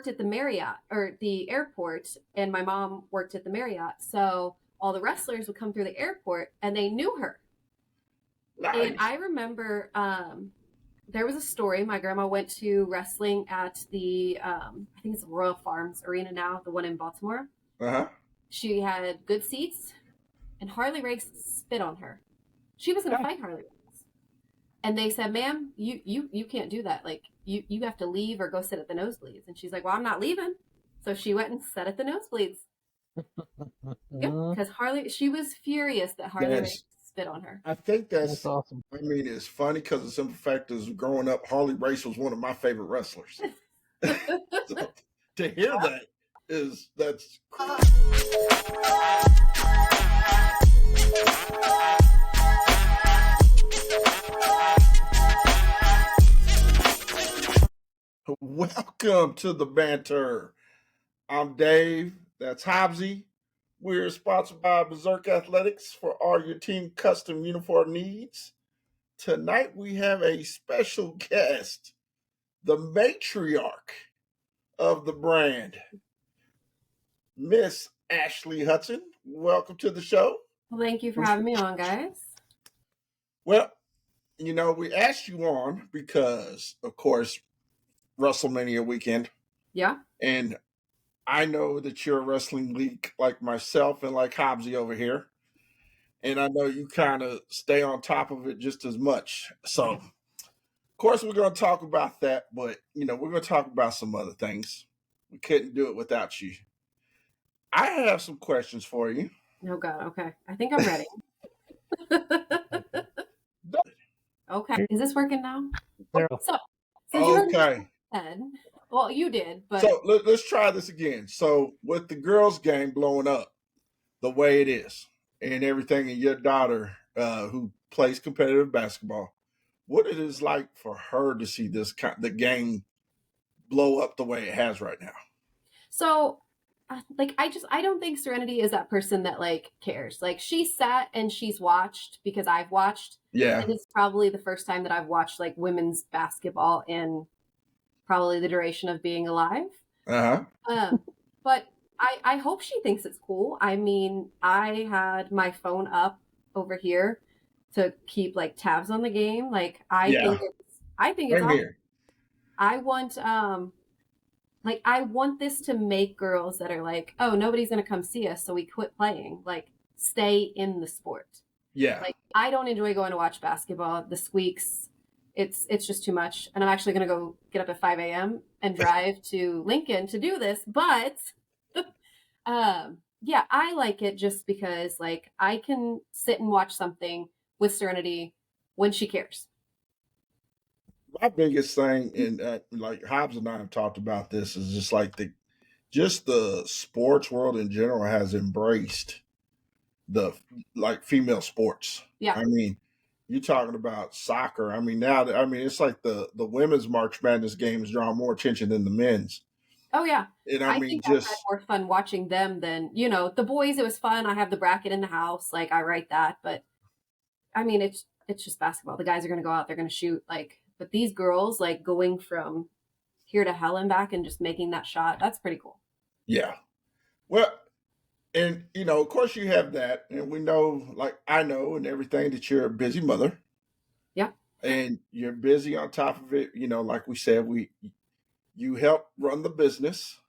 worked at the Marriott or the airport, and my mom worked at the Marriott. So all the wrestlers would come through the airport and they knew her. Nice. And I remember there was a story. My grandma went to wrestling at the, I think it's Royal Farms Arena now, the one in Baltimore. Uh-huh. She had good seats, and Harley Race spit on her. She was going to fight Harley Race. And they said, ma'am, you can't do that. Like, you have to leave or go sit at the nosebleeds. And she's like, well, I'm not leaving. So she went and sat at the nosebleeds. Because she was furious that Harley Race spit on her. I think That's awesome. I mean, it's funny because the simple fact is, growing up, Harley Race was one of my favorite wrestlers. So, to hear that's cool. Welcome to the Banter. I'm Dave. That's Hobbsy. We're sponsored by BERSERK Athletics for all your team custom uniform needs. Tonight we have a special guest, the matriarch of the brand, Miss Ashley HUTSON. Welcome to the show. Well, thank you for having me on, guys. Well, we asked you on because, of course, WRESTLEMANIA weekend. Yeah. And I know that you're a wrestling geek like myself and like Hobbsy over here. And I know you kind of stay on top of it just as much. So, of course, we're going to talk about that. But, we're going to talk about some other things. We couldn't do it without you. I have some questions for you. Oh, God. Okay. I think I'm ready. Okay. Is this working now? So, okay. Well, you did, but so let's try this again. So, with the girls' game blowing up the way it is, and everything, and your daughter who plays competitive basketball, what it is like for her to see the game blow up the way it has right now? So, I don't think Serenity is that person that cares. She sat and she's watched because I've watched. Yeah. And it's probably the first time that I've watched women's basketball in probably the duration of being alive. Uh-huh. But I hope she thinks it's cool. I mean, I had my phone up over here to keep tabs on the game. I think it's awesome. I want I want this to make girls that are oh, nobody's gonna come see us, so we quit playing. Stay in the sport. Yeah. I don't enjoy going to watch basketball. The squeaks, it's just too much. And I'm actually gonna go get up at 5 a.m. and drive to Lincoln to do this. But yeah, I like it just because I can sit and watch something with Serenity when she cares. My biggest thing, and Hobbs and I have talked about this, is just the sports world in general has embraced the female sports. Yeah. I mean, you're talking about soccer. I mean, now it's like the women's March Madness games draw more attention than the men's. Oh yeah. And I think I've had more fun watching them than, the boys. It was fun. I have the bracket in the house. I write that, but I mean, it's just basketball. The guys are going to go out, they're going to shoot but these girls going from here to hell and back and just making that shot. That's pretty cool. Yeah. Well, and, of course you have that. And we know, I know and everything, that you're a busy mother. Yeah. And you're busy on top of it. Like we said, you help run the business.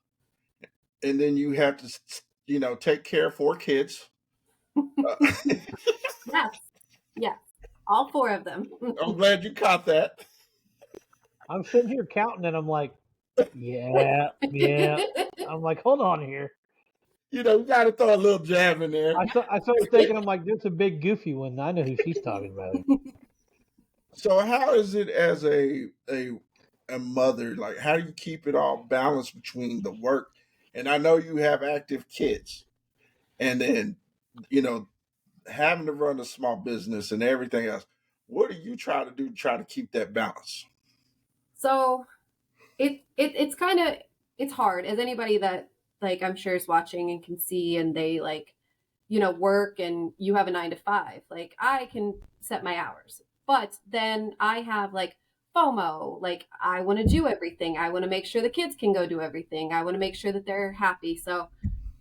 And then you have to, take care of 4 kids. Yes. All 4 of them. I'm glad you caught that. I'm sitting here counting and I'm like, yeah. I'm like, hold on here. You got to throw a little jab in there. I started thinking, I'm like, there's a big goofy one. I know who she's talking about. So how is it as a mother? How do you keep it all balanced between the work? And I know you have active kids. And then, having to run a small business and everything else. What do you try to do to try to keep that balance? So it's kind of, it's hard, as anybody that I'm sure is watching and can see, and they work, and you have a 9 to 5. I can set my hours, but then I have FOMO. Like, I want to do everything. I want to make sure the kids can go do everything. I want to make sure that they're happy. So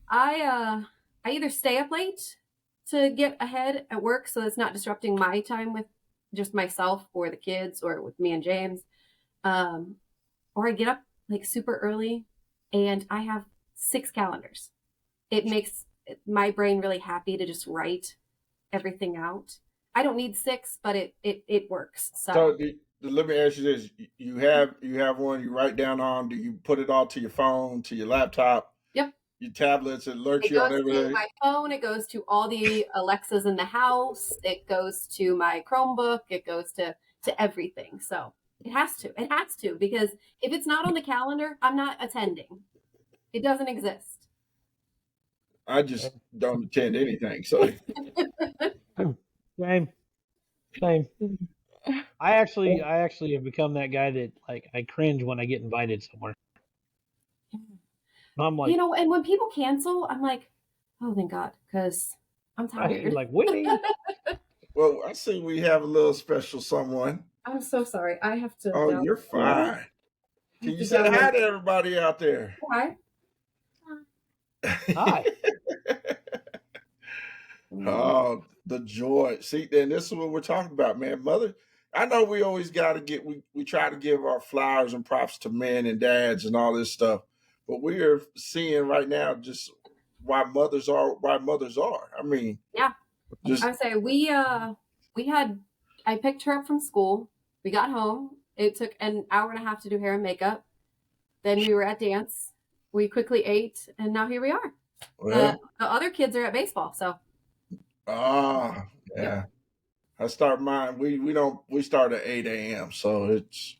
I either stay up late to get ahead at work so it's not disrupting my time with just myself or the kids or with me and James. Um, or I get up like super early and I have 6 calendars. It makes my brain really happy to just write everything out. I don't need 6, but it works. So let me ask you this: you have one you write down on? Do you put it all to your phone, to your laptop? Yep. Your tablets, it alerts It you on goes to everything? my phone. It goes to all the Alexas in the house. It goes to my Chromebook. It goes to everything. So it has to. It has to, because if it's not on the calendar, I'm not attending. It doesn't exist. I just don't attend anything. So Same. I actually have become that guy that, like, I cringe when I get invited somewhere. I'm like, and when people cancel, I'm like, oh, thank God, because I'm tired. You're like, winning. Well, I see we have a little special someone. I'm so sorry. I have to. Oh, you're fine. Can you say hi to everybody out there? Hi. Hi. Oh, the joy. See, then this is what we're talking about, man. Mother, I know we always got to we try to give our flowers and props to men and dads and all this stuff, but we are seeing right now just why mothers are. I mean, yeah. Just, I say I picked her up from school. We got home. It took an hour and a half to do hair and makeup. Then we were at dance. We quickly ate, and now here we are. Well, the other kids are at baseball, so. Yeah. Yep. I start mine. We start at 8 a.m. So it's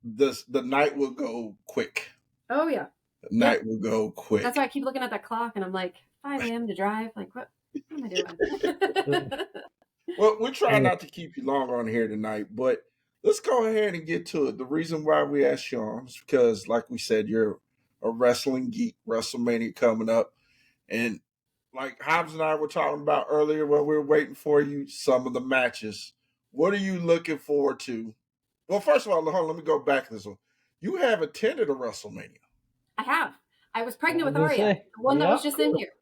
the night will go quick. Oh yeah. The night will go quick. That's why I keep looking at that clock and I'm like, 5 a.m. to drive. Like, what am I doing? Well, we're trying not to keep you long on here tonight, but let's go ahead and get to it. The reason why we asked you on is because, like we said, you're a wrestling geek. WrestleMania coming up, and like Hobbs and I were talking about earlier when we were waiting for you, some of the matches. What are you looking forward to? Well, first of all, hold on, let me go back this one. You have attended a WrestleMania. I have. I was pregnant with Aria, the one that was just in here.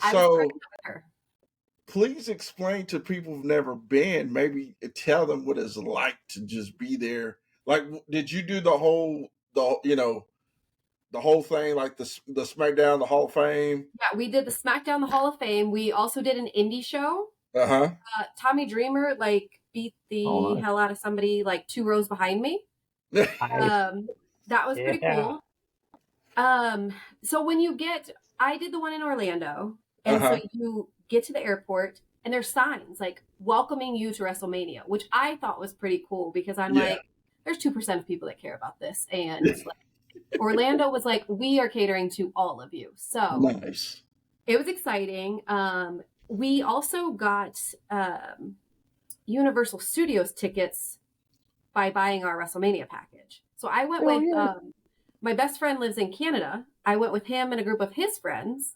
I was pregnant with her. Please explain to people who've never been, maybe tell them what it's like to just be there. Like, did you do the whole thing, like the SmackDown, the Hall of Fame? Yeah, we did the SmackDown, the Hall of Fame. We also did an indie show. Tommy Dreamer beat the hell out of somebody 2 rows behind me. That was pretty cool. So when I did the one in Orlando, and so you get to the airport and there's signs welcoming you to WrestleMania, which I thought was pretty cool because I'm like, there's 2% of people that care about this, and Orlando was like, we are catering to all of you. So nice. It was exciting. We also got Universal Studios tickets by buying our WrestleMania package. So I went with my best friend lives in Canada. I went with him and a group of his friends.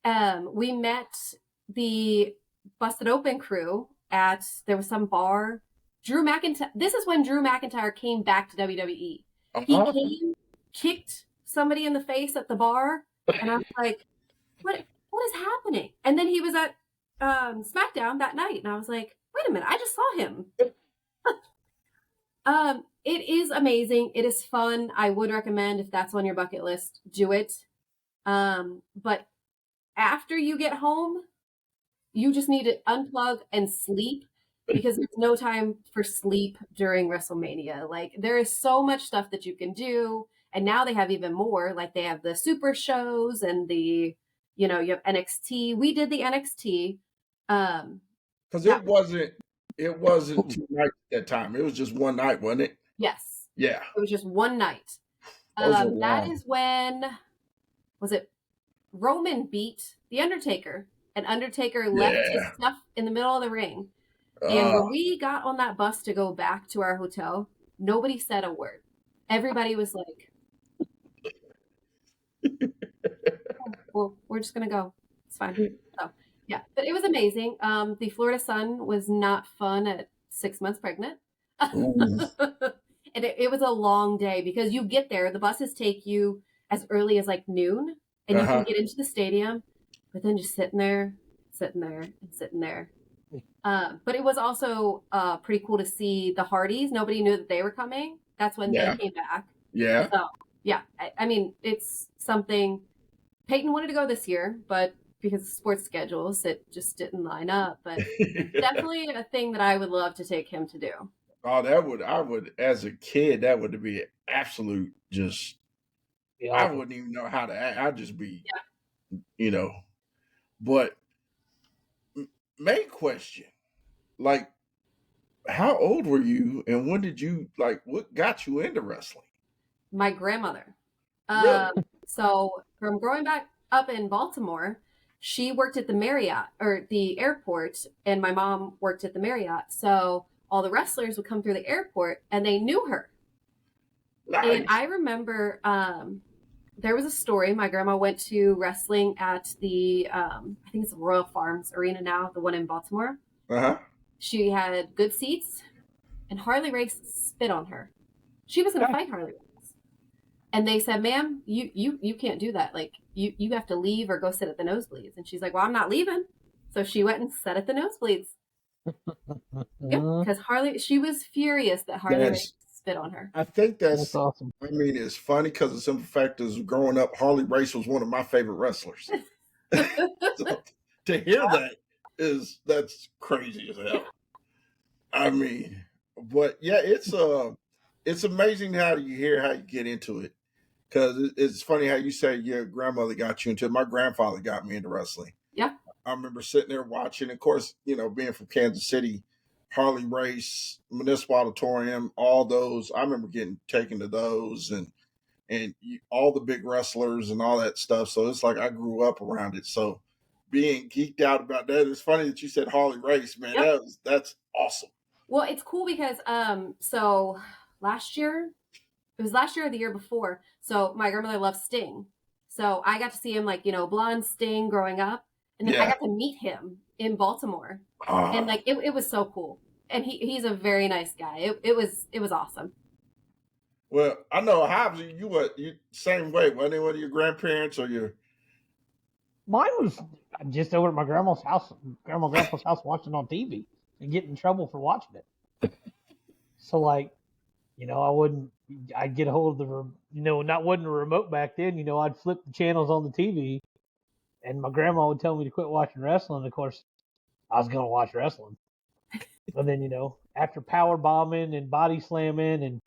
We met the Busted Open crew there was some bar. Drew McIntyre. This is when Drew McIntyre came back to WWE. He came, kicked somebody in the face at the bar, and I was like, what is happening? And then he was at SmackDown that night, and I was like, wait a minute, I just saw him. It is amazing. It is fun. I would recommend, if that's on your bucket list, do it. But after you get home, you just need to unplug and sleep, because there's no time for sleep during WrestleMania. There is so much stuff that you can do. And now they have even more. They have the super shows and you have NXT. We did the NXT. Because it wasn't 2 nights at that time. It was just one night, wasn't it? Yes. Yeah. It was just one night. That is when, was it Roman beat The Undertaker, and Undertaker left his stuff in the middle of the ring. And when we got on that bus to go back to our hotel, nobody said a word. Everybody was like, well, we're just going to go. It's fine. So, yeah, but it was amazing. The Florida sun was not fun at 6 months pregnant. And it was a long day because you get there, the buses take you as early as like noon, and you can get into the stadium, but then just sitting there, and sitting there. But it was also pretty cool to see the Hardys. Nobody knew that they were coming. That's when they came back. Yeah. So, yeah, I mean, it's something. Peyton wanted to go this year, but because of sports schedules, it just didn't line up. But definitely a thing that I would love to take him to do. Oh, I would, as a kid, that would be absolute just, I wouldn't even know how to act. I'd just be, but main question, like, how old were you and when did you, like, what got you into wrestling? My grandmother. Really? So from growing back up in Baltimore, she worked at the Marriott or the airport, and my mom worked at the Marriott. So all the wrestlers would come through the airport and they knew her. Nice. And I remember there was a story. My grandma went to wrestling at the, I think it's Royal Farms Arena now, the one in Baltimore. She had good seats, and Harley Race spit on her. She was going to fight Harley Race. And they said, ma'am, you can't do that. Like, you have to leave or go sit at the nosebleeds. And she's like, well, I'm not leaving. So she went and sat at the nosebleeds. Because she was furious that Harley Race spit on her. I think that's awesome. I mean, it's funny because the simple fact is, growing up, Harley Race was one of my favorite wrestlers. So, to hear that that's crazy as hell. I mean, but yeah, it's amazing how you get into it, because it's funny how you say your grandmother got you into it. My grandfather got me into wrestling. Yeah, I remember sitting there watching. Of course, being from Kansas City, Harley Race, Municipal Auditorium, all those. I remember getting taken to those and all the big wrestlers and all that stuff. So it's like I grew up around it. So being geeked out about that, it's funny that you said Harley Race, man. Yep. That's awesome. Well, it's cool because so last year, it was last year or the year before. So my grandmother loves Sting. So I got to see him, like, blonde Sting growing up. And then I got to meet him in Baltimore. And like it was so cool. And he's a very nice guy. It was awesome. Well, I know Hobbs, you same way. Wasn't it one of your grandparents or your? Mine was just over at my grandma's house, grandpa's house, watching on TV and getting in trouble for watching it. So, like, I'd get a hold of wasn't a remote back then. I'd flip the channels on the TV, and my grandma would tell me to quit watching wrestling. Of course, I was gonna watch wrestling, but then after power bombing and body slamming and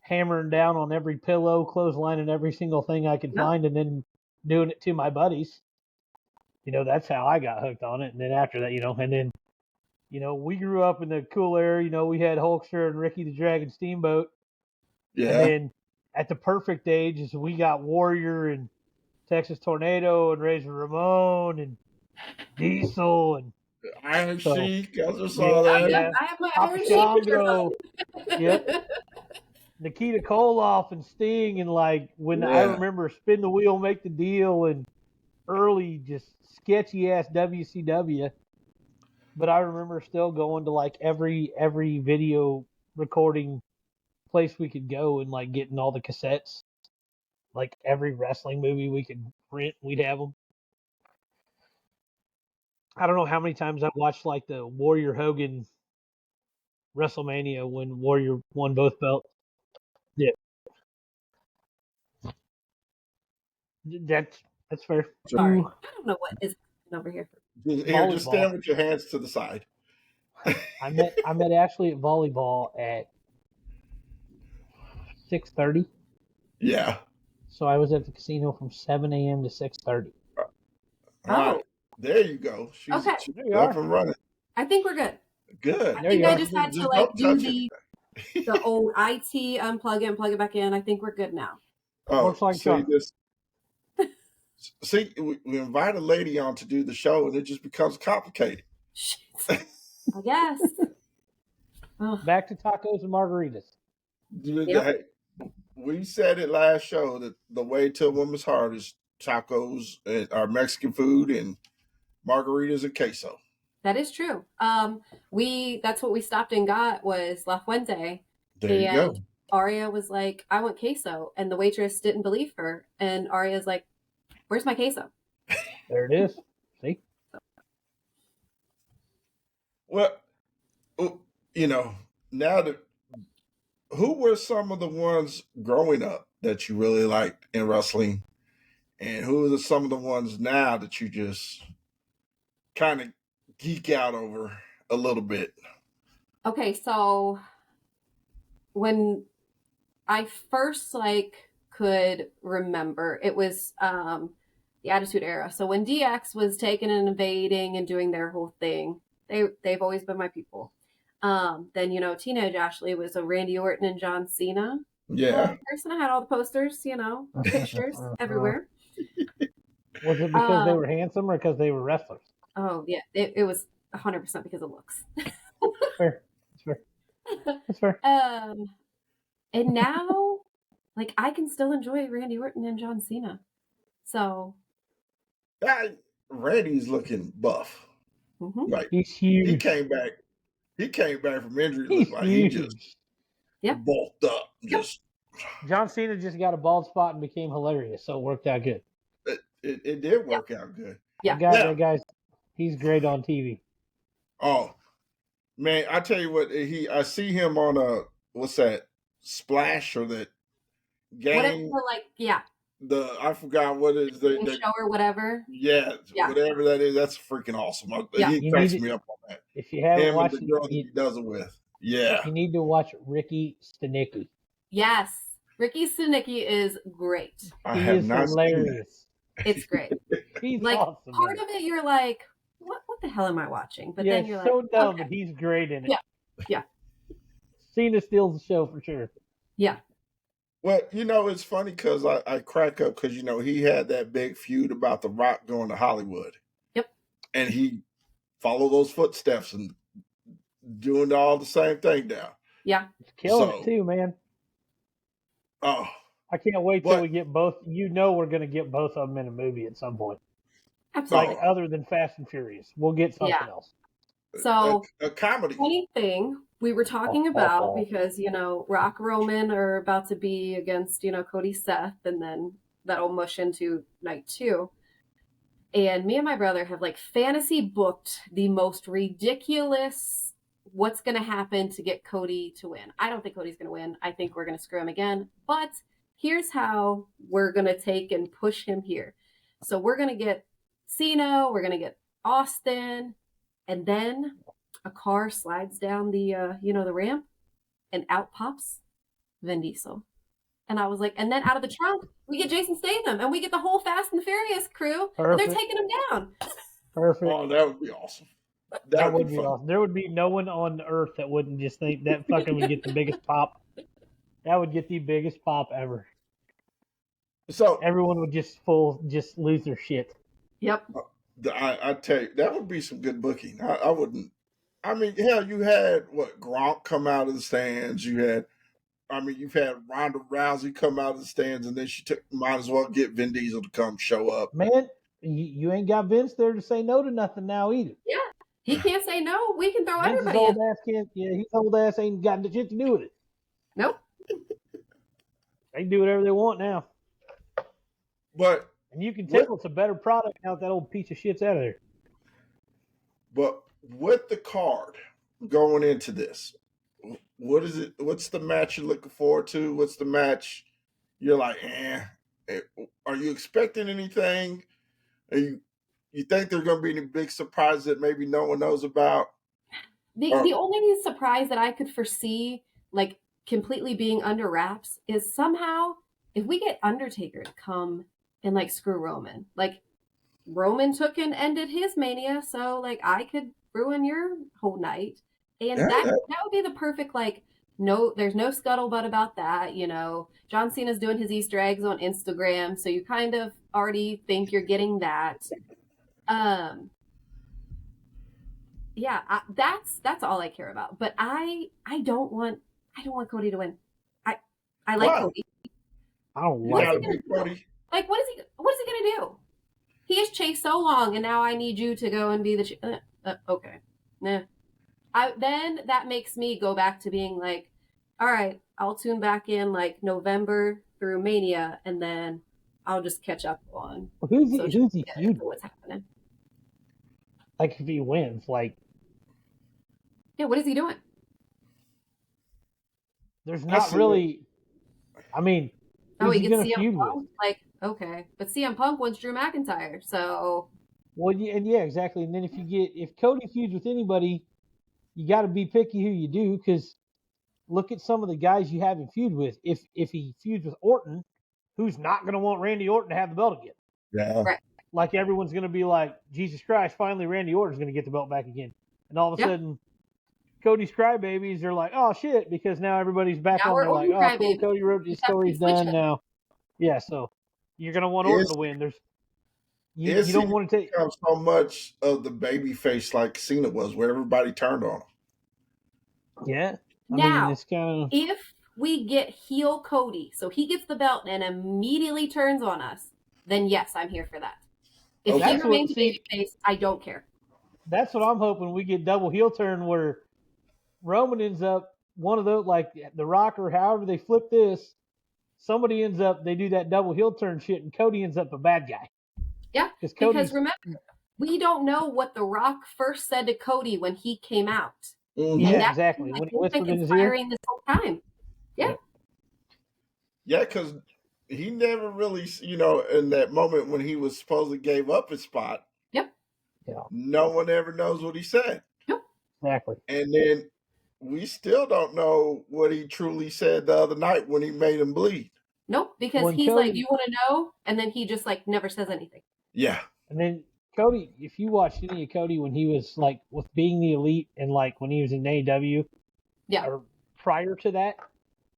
hammering down on every pillow, clotheslining every single thing I could find, and then doing it to my buddies. That's how I got hooked on it. And then after that, and then, we grew up in the cool era. We had Hulkster and Ricky the Dragon Steamboat. Yeah. And then at the perfect age is we got Warrior and Texas Tornado and Razor Ramon and Diesel and Iron Sheik. I just saw that. I have my Iron Sheik. Yep. Nikita Koloff and Sting, and like when I remember Spin the Wheel, Make the Deal, and early just sketchy ass WCW. But I remember still going to like every video recording place we could go and like getting all the cassettes. Like every wrestling movie we could rent, we'd have them. I don't know how many times I've watched like the Warrior Hogan WrestleMania when Warrior won both belts. Yeah. That's fair. Sorry. I don't know what is over here. Just stand with your hands to the side. I met Ashley at volleyball at 6:30. Yeah. So I was at the casino from 7 a.m. to 6:30. All right. There you go. She's up and running. I think we're good. Good. I think I just had to like do the old IT unplug it and plug it back in. I think we're good now. Oh, looks like see, we invite a lady on to do the show, and it just becomes complicated. I guess. Back to tacos and margaritas. Yep. We said it last show that the way to a woman's heart is tacos, or Mexican food, and margaritas and queso. That is true. That's what we stopped and got was La Fuente. There you go. Aria was like, I want queso. And the waitress didn't believe her. And Aria's like, where's my queso? There it is. See? Well, you know, now that, who were some of the ones growing up that you really liked in wrestling? And who are some of the ones now that you just kind of geek out over a little bit? Okay, so when I first could remember, it was the Attitude Era. So when DX was taking and invading and doing their whole thing, they've always been my people. Then Teenage Ashley was a Randy Orton and John Cena. Yeah. Person. I had all the posters, pictures everywhere. Was it because they were handsome or because they were wrestlers? Oh yeah, it was 100% because of looks. Fair. That's fair. And now, I can still enjoy Randy Orton and John Cena. So, Randy's looking buff. Mm-hmm. Like he's huge. He came back from injury. Looked like he just bulked up. John Cena just got a bald spot and became hilarious, so it worked out good. It did work out good. Yeah, that guy's he's great on TV. Oh man, I tell you what, I see him on what's that, Splash or that game? Whatever, I forgot what it is. The show or whatever. Yeah, whatever that is, that's freaking awesome. He cracks me up on that. If you haven't watched the girl that he does it with. Yeah. You need to watch Ricky Stenicki. Yes. Ricky Stenicki is great. He is hilarious. It's great. He's awesome. Part of it you're like, what the hell am I watching? But then you're so dumb, but he's great in it. Yeah. Cena steals the show for sure. Yeah. Well, it's funny because I crack up because, he had that big feud about The Rock going to Hollywood. Yep. And he followed those footsteps and doing all the same thing now. Yeah. It's killing it too, man. Oh. I can't wait till we get both. We're going to get both of them in a movie at some point. Absolutely. Other than Fast and Furious. We'll get something else. So, a comedy. Funny thing we were talking about because, Rock Roman are about to be against, Cody Seth, and then that'll mush into night 2. And me and my brother have fantasy booked the most ridiculous what's going to happen to get Cody to win. I don't think Cody's going to win. I think we're going to screw him again. But here's how we're going to take and push him here. So we're going to get Cena, we're going to get Austin, and then a car slides down the the ramp, and out pops Vin Diesel. And I was like, and then out of the trunk, we get Jason Statham, and we get the whole Fast and Furious crew, and they're taking him down. Perfect. Oh, that would be awesome. That would be awesome. There would be no one on earth that wouldn't just think that fucking would get the biggest pop. That would get the biggest pop ever. So everyone would just lose their shit. Yep. I tell you, that would be some good booking. I wouldn't. I mean, hell, you had Gronk come out of the stands. You've had Ronda Rousey come out of the stands, and then might as well get Vin Diesel to come show up. Man, you ain't got Vince there to say no to nothing now either. Yeah, he can't say no. We can throw everybody in. His old ass ain't got shit to do with it. Nope. They can do whatever they want now. And you can tell it's a better product now that old piece of shit's out of there. But with the card going into this, what is it? What's the match you're looking forward to? What's the match you're like, Are you expecting anything? You think there's going to be any big surprises that maybe no one knows about? The only surprise that I could foresee, completely being under wraps, is somehow if we get Undertaker to come and screw Roman. Roman took and ended his Mania, so I could ruin your whole night. And that would be the perfect no, there's no scuttlebutt about that. John Cena's doing his Easter eggs on Instagram, so you kind of already think you're getting that. That's all I care about. But I don't want Cody to win. I like Cody. I don't like Cody. What is he gonna do? He has chased so long, and now I need you to go and be the. Okay. Nah. Then that makes me go back to being like, all right, I'll tune back in like November through Mania, and then I'll just catch up on who's social he media feud for with? what's happening. Like if he wins, like Yeah, what is he doing? there's not really. I mean, Oh, who's he he gets gonna CM feud with? Punk? Like, okay. But CM Punk wants Drew McIntyre, so Well, yeah, and yeah, exactly. And then if Cody feuds with anybody, you got to be picky who you do because look at some of the guys you have him feud with. If he feuds with Orton, who's not going to want Randy Orton to have the belt again? Yeah. right. Like everyone's going to be like, Jesus Christ, finally Randy Orton's going to get the belt back again. And all of a sudden, Cody's crybabies are like, oh shit, because now everybody's back Now on we're there like, Orton oh cool, crybaby. Cody wrote We his have to story's switch done it. now. Yeah, so you're going to want Orton to win. There's you don't want to take become so much of the baby face like Cena was, where everybody turned on him. Yeah. Now, I mean, it's kind of if we get heel Cody, so he gets the belt and immediately turns on us, then yes, I'm here for that. If he remains a babyface, I don't care. That's what I'm hoping. We get double heel turn where Roman ends up one of those, like The Rock or however they flip this. Somebody ends up, they do that double heel turn shit, and Cody ends up a bad guy. Yeah, because remember, we don't know what The Rock first said to Cody when he came out. Mm-hmm. Yeah, exactly. When he whispered in his ear. This whole time. Yeah. Yeah, because he never really, in that moment when he was supposedly gave up his spot. Yep. Yeah. No one ever knows what he said. Yep. Exactly. And then we still don't know what he truly said the other night when he made him bleed. Nope, because he's Cody, like, you want to know? And then he just like never says anything. Yeah. And then Cody, if you watched any of Cody when he was like with being the elite and like when he was in AEW, yeah, or prior to that,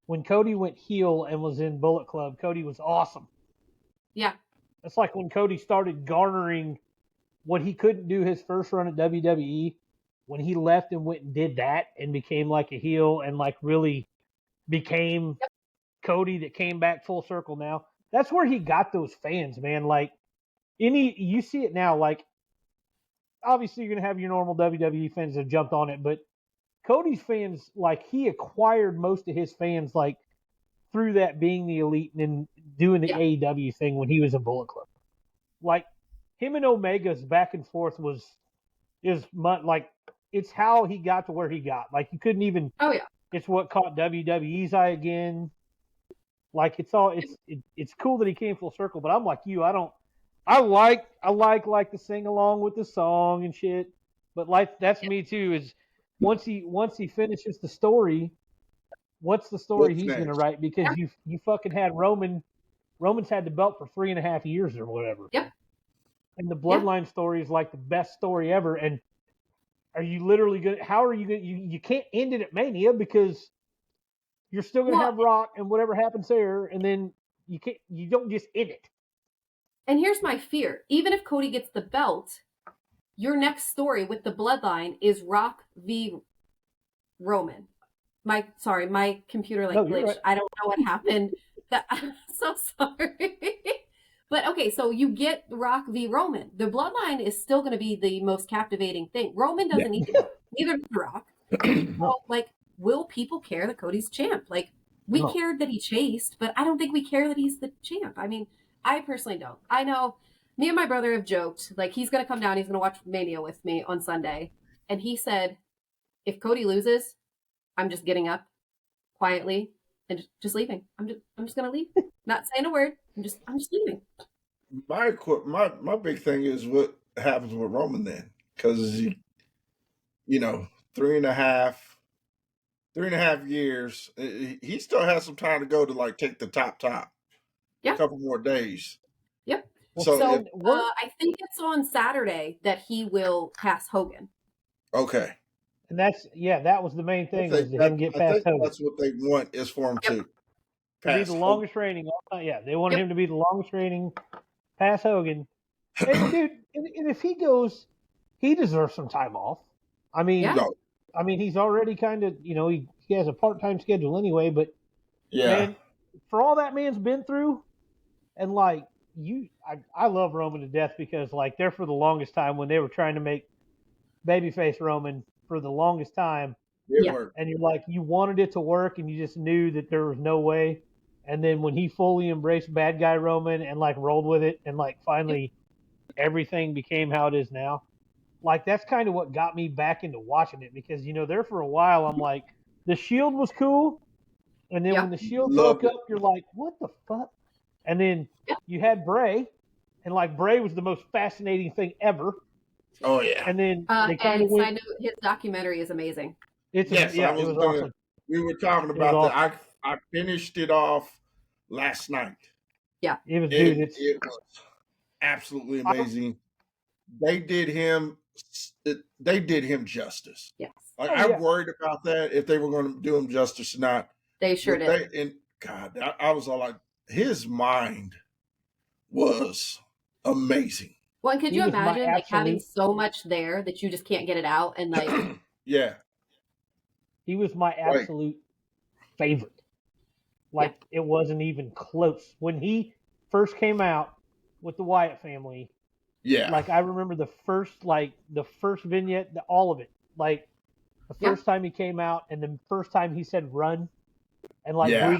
when Cody went heel and was in Bullet Club, Cody was awesome. Yeah. It's like when Cody started garnering what he couldn't do his first run at WWE, when he left and went and did that and became like a heel and like really became Cody that came back full circle now. That's where he got those fans, man. Like you see it now, like obviously you're gonna have your normal WWE fans that jumped on it, but Cody's fans, like he acquired most of his fans like through that being the elite and then doing the AEW thing when he was in Bullet Club. Like him and Omega's back and forth like it's how he got to where he got. Like you couldn't even. Oh yeah. It's what caught WWE's eye again. Like it's cool that he came full circle, but I'm like you. I like to sing along with the song and shit. But like that's me too. Is once he finishes the story, what's the story he's going to write? Because you fucking had Roman's had the belt for 3.5 years or whatever. Yep. And the bloodline story is like the best story ever. And are you literally going to, how are you going to, you can't end it at Mania because you're still going to have Rock and whatever happens there. And then you don't just end it. And here's my fear. Even if Cody gets the belt, your next story with the bloodline is Rock v. Roman. My computer glitched. Right. I don't know what happened. I'm so sorry. But okay, so you get Rock v. Roman. The bloodline is still going to be the most captivating thing. Roman doesn't need to go. Neither does Rock. So, like, will people care that Cody's champ? Like, we cared that he chased, but I don't think we care that he's the champ. I mean, I personally don't. I know me and my brother have joked, like, he's going to come down, he's going to watch Mania with me on Sunday. And he said, if Cody loses, I'm just getting up quietly and just leaving. I'm just going to leave. Not saying a word. I'm just leaving. My big thing is what happens with Roman then, because you know 3.5 years, he still has some time to go to like take the top. Yeah, a couple more days. Yep. So I think it's on Saturday that he will pass Hogan. Okay. And that was the main thing was him get past Hogan. That's what they want is for him to be the longest reigning. Yeah, they wanted him to be the longest reigning, pass Hogan. And dude, and if he goes, he deserves some time off. I mean, he's already kind of, he has a part-time schedule anyway. But man, for all that man's been through, and like I love Roman to death because like there for the longest time when they were trying to make babyface Roman for the longest time. It worked. And you're like, you wanted it to work, and you just knew that there was no way. And then when he fully embraced bad guy Roman and like rolled with it, and like finally everything became how it is now. Like that's kind of what got me back into watching it, because there for a while I'm like, the Shield was cool, and then when the Shield broke up, you're like, what the fuck? And then you had Bray, and like Bray was the most fascinating thing ever. Oh yeah. And then and side note, his documentary is amazing. It was awesome. We were talking about that. I finished it off last night. Yeah, it was was absolutely amazing. They did him justice. Yes. Like I worried about that, if they were going to do him justice or not. They sure did. And God, I was all like, his mind was amazing. Well, and could you imagine like having so much there that you just can't get it out, and like yeah. He was my absolute favorite. Like it wasn't even close. When he first came out with the Wyatt family, like I remember the first vignette, all of it. Like the first time he came out, and the first time he said run, and like blew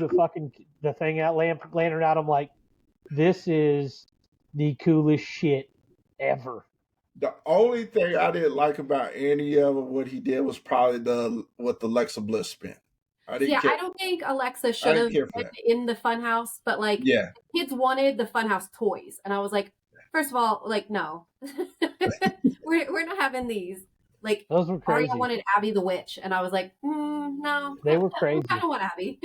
the thing out, lantern out. I'm like, this is the coolest shit ever. The only thing I didn't like about any of what he did was probably with the Alexa Bliss spin. I don't think Alexa should have been in the Funhouse, but like kids wanted the Funhouse toys, and I was like, first of all, like no, we're not having these. Like those were crazy. Arya wanted Abby the Witch, and I was like, no, they were crazy. I don't want Abby.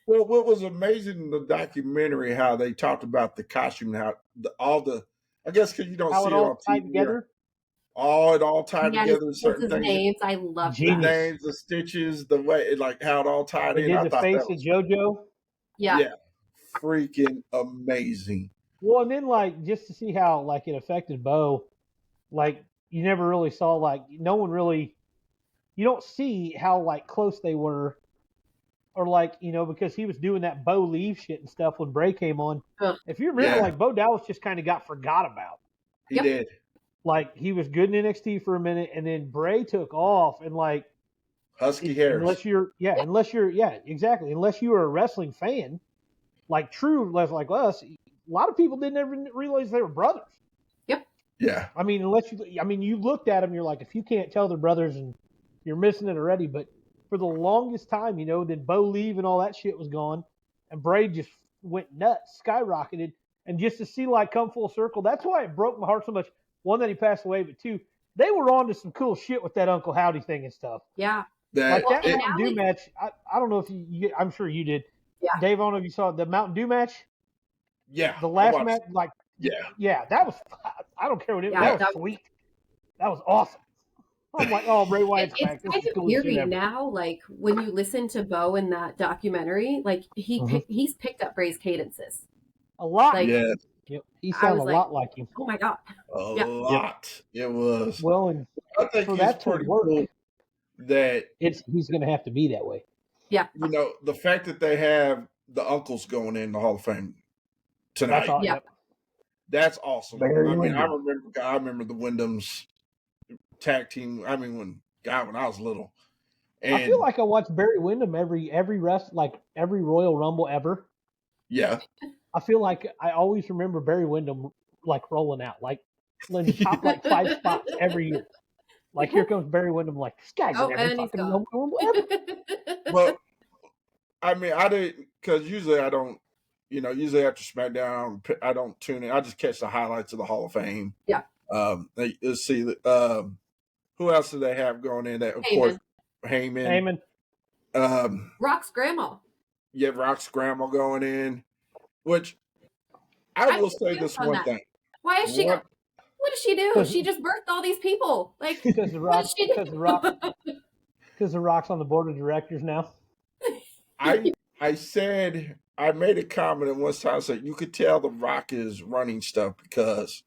Well, what was amazing in the documentary, how they talked about the costume, how I guess because you don't see it on TV. Together. It all tied together. Certain things. Names, I love the names, the stitches, the way, like how it all tied in. I thought face of JoJo. Yeah, freaking amazing. Well, and then like just to see how like it affected Bo, like you never really saw like no one really, you don't see how like close they were. Or like, because he was doing that Bo leave shit and stuff when Bray came on. If you remember, like Bo Dallas just kind of got forgot about. He did. Like he was good in NXT for a minute, and then Bray took off, and like Husky Harris. Unless you're exactly. Unless you were a wrestling fan, like true like us, a lot of people didn't ever realize they were brothers. Yep. Yeah. I mean, you looked at them, you're like, if you can't tell they're brothers, and you're missing it already, but. For the longest time, then Bo leave and all that shit was gone, and Bray just went nuts, skyrocketed, and just to see like come full circle, that's why it broke my heart so much. One, that he passed away, but two, they were on to some cool shit with that Uncle Howdy thing and stuff. Yeah, that Mountain Dew match. I don't know if you, I'm sure you did. Yeah, Dave, I don't know if you saw the Mountain Dew match. Yeah, the last match, like that was. I don't care what it was. That was sweet. That was awesome. I'm like, oh, Bray Wyatt's back. It's kind of eerie now, like when you listen to Bo in that documentary, like he's picked up Bray's cadences a lot. Like, Yep. He sounded a lot like him. Oh my god, a lot. It was well, and I think it's pretty cool that he's going to have to be that way. Yeah, the fact that they have the uncles going in the Hall of Fame tonight. That's awesome. I remember the Wyndhams tag team. I mean, when I was little, and I feel like I watched Barry Windham every every Royal Rumble ever. Yeah, I feel like I always remember Barry Windham like rolling out like in the top like 5 spots every year. Like here comes Barry Windham, like this guy's in every fucking Rumble ever. Well, I mean, I didn't because usually I don't. Usually after SmackDown, I don't tune in. I just catch the highlights of the Hall of Fame. Yeah. Let's see. Who else do they have going in? That of course, Heyman. Rock's grandma. Yeah, Rock's grandma going in. Which I will say this one thing. Why is she? What does she do? She just birthed all these people. Like because the Rock. Because the Rock's on the board of directors now. I said. I made a comment at one time. I said you could tell the Rock is running stuff because.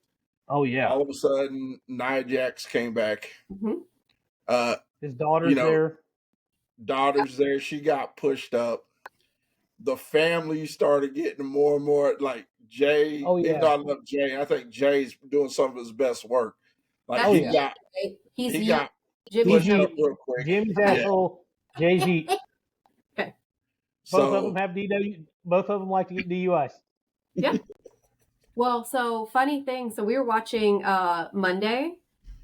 Oh yeah! All of a sudden, Nia Jax came back. Mm-hmm. His daughter's there. Daughter's there. She got pushed up. The family started getting more and more like Jay. Oh yeah! Even though I love Jay, I think Jay's doing some of his best work. Like That's he He's got Jimmy's pushed Yeet. up real quick. Jimmy's Yeah. asshole. Jay's Yeet. Okay. Both of them have DW. Both of them like to get DUIs. Yeah. Well, so funny thing. So we were watching Monday,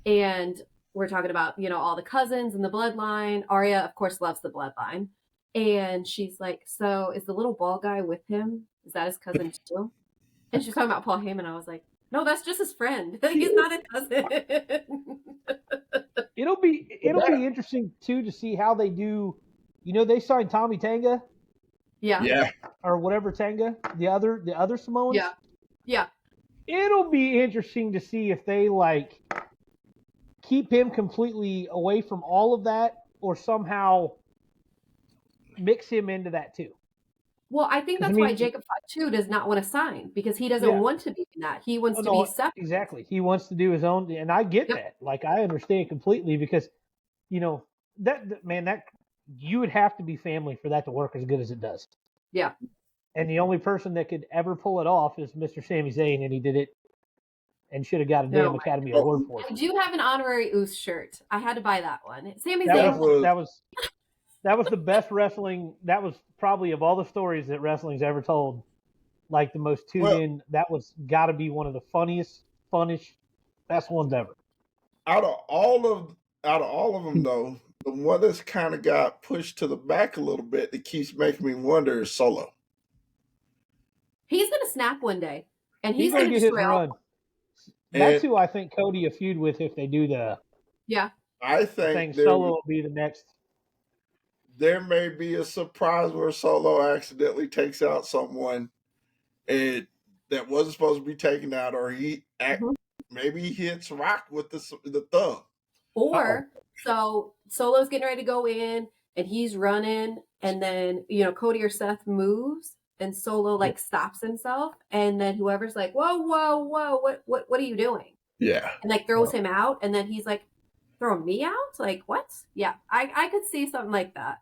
and we're talking about, you know, all the cousins and the bloodline. Arya, of course, loves the bloodline. And she's like, so is the little bald guy with him? Is that his cousin too? And she's talking about Paul Heyman. I was like, no, that's just his friend. He's not a cousin. It'll be interesting too to see how they do. You know, they signed Tommy Tanga. Yeah. Or whatever Tanga, the other Samoans. Yeah. Yeah. It'll be interesting to see if they like keep him completely away from all of that or somehow mix him into that too. Well, I think that's why Jacob Fatu does not want to sign, because he doesn't want to be in that. He wants to be separate. Exactly. He wants to do his own, and I get that. Like, I understand completely, because, you know, that you would have to be family for that to work as good as it does. Yeah. And the only person that could ever pull it off is Mr. Sami Zayn, and he did it and should have got a damn Academy Award for it. I do have an honorary Oos shirt. I had to buy that one. Sami Zayn. That was the best wrestling. That was probably, of all the stories that wrestling's ever told, like the most tuned in. That was got to be one of the funniest, best ones ever. Out of all of them, though, the one that's kind of got pushed to the back a little bit that keeps making me wonder is Solo. He's gonna snap one day, and he's gonna get his run. That's who I think Cody will feud with if they do the. Yeah. I think Solo will be the next. There may be a surprise where Solo accidentally takes out someone that wasn't supposed to be taken out, or maybe he hits Rock with the thumb. Or so Solo's getting ready to go in, and he's running, and then, you know, Cody or Seth moves, and Solo like stops himself, and then whoever's like, whoa, what are you doing? Yeah. And like throws him out, and then he's like, throw me out? Like, what? Yeah, I could see something like that.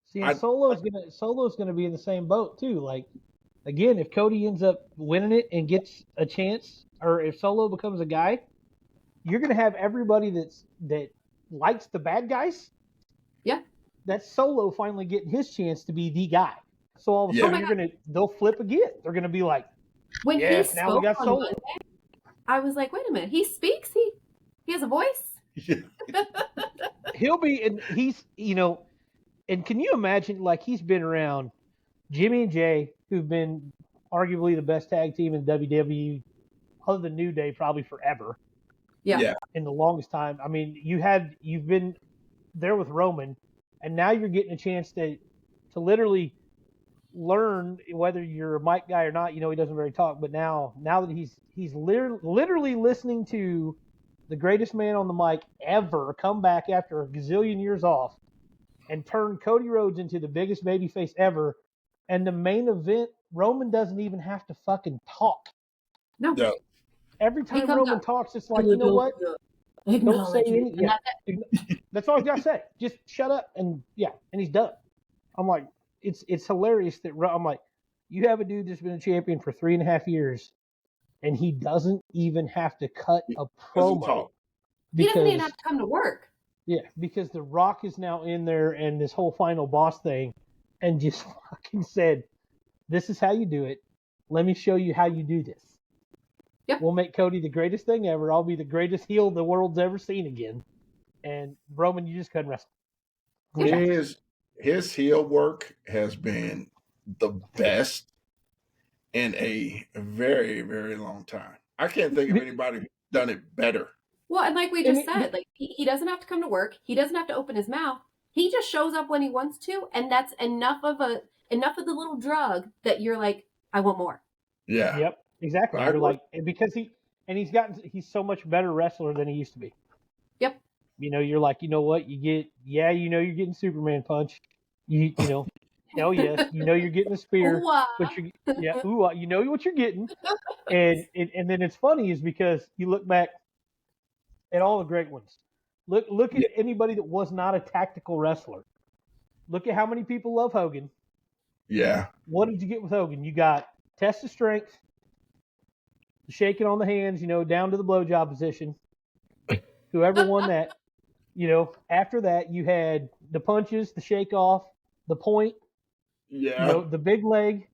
See, and Solo's gonna be in the same boat too. Like, again, if Cody ends up winning it and gets a chance, or if Solo becomes a guy, you're gonna have everybody that likes the bad guys. Yeah. That's Solo finally getting his chance to be the guy. So all of a sudden they'll flip again. They're gonna be like, when he spoke now we got Solo. Monday, I was like, wait a minute, he speaks? He has a voice? He'll be, and he's, you know, and can you imagine, like, he's been around Jimmy and Jay, who've been arguably the best tag team in WWE, other than New Day, probably forever. Yeah. In the longest time. I mean, you've been there with Roman, and now you're getting a chance to literally learn, whether you're a mic guy or not. You know, he doesn't really talk, but now that he's literally listening to the greatest man on the mic ever come back after a gazillion years off and turn Cody Rhodes into the biggest babyface ever. And the main event, Roman doesn't even have to fucking talk. No. Every time Roman talks, it's like, you know what? Don't say anything. Yeah. That's all he's got to say. Just shut up, and he's done. I'm like, it's hilarious that I'm like, you have a dude that's been a champion for 3.5 years, and he doesn't even have to cut a promo. He doesn't even have to come to work. Yeah, because The Rock is now in there, and this whole final boss thing, and just fucking said, this is how you do it. Let me show you how you do this. Yep. We'll make Cody the greatest thing ever. I'll be the greatest heel the world's ever seen again. And Roman, you just couldn't wrestle. His heel work has been the best in a very, very long time. I can't think of anybody who's done it better. Well, and like we just said, like he doesn't have to come to work. He doesn't have to open his mouth. He just shows up when he wants to, and that's enough of the little drug that you're like, I want more. Yeah. Yep. Exactly. You're like, because he's so much better wrestler than he used to be. Yep. You know, you're like, you know what? You're getting Superman punch. You know, hell yes, you're getting a spear. But you know what you're getting. And then it's funny is because you look back at all the great ones. Look at anybody that was not a tactical wrestler. Look at how many people love Hogan. Yeah. What did you get with Hogan? You got test of strength, shaking on the hands, down to the blowjob position. Whoever won that, after that you had the punches, the shake off, the point, the big leg,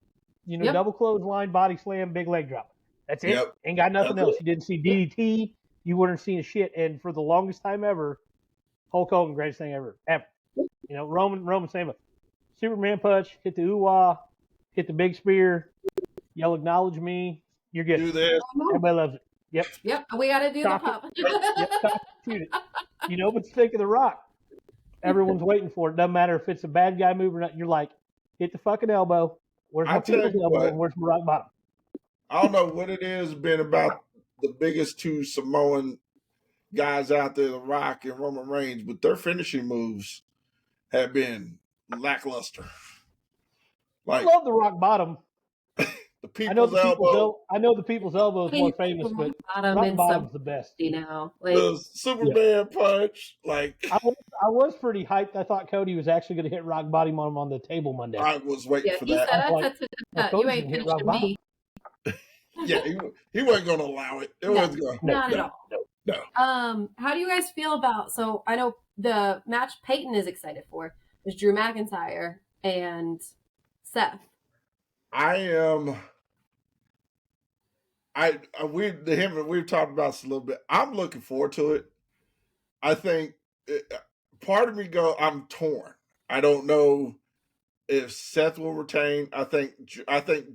double clothesline, body slam, big leg drop. That's it. Yep. Ain't got nothing That's else. it. You didn't see DDT. You weren't seeing shit. And for the longest time ever, Hulk Hogan, greatest thing ever. Roman same. Superman punch, hit the ooh-wah, hit the big spear, yell acknowledge me, you're good. Do this. Everybody loves it. Yep. We got to do the pop. Shoot it. But think of The Rock. Everyone's waiting for it. Doesn't matter if it's a bad guy move or not. You're like, hit the fucking elbow. Where's my people's elbow and where's my rock bottom? I don't know what it is been about the biggest two Samoan guys out there, The Rock and Roman Reigns, but their finishing moves have been lackluster. I love the rock bottom. The people's elbow. I know the people's elbow is more famous, but rock bottom's the best. The Superman punch. I was pretty hyped. I thought Cody was actually going to hit rock bottom on the table Monday. I was waiting for that. Said, you ain't finishing me. Yeah, he wasn't going to allow it. Wasn't going. Not at all. No. How do you guys feel about? So I know the match Peyton is excited for is Drew McIntyre and Seth. We've talked about this a little bit. I'm looking forward to it. I think part of me I'm torn. I don't know if Seth will retain. I think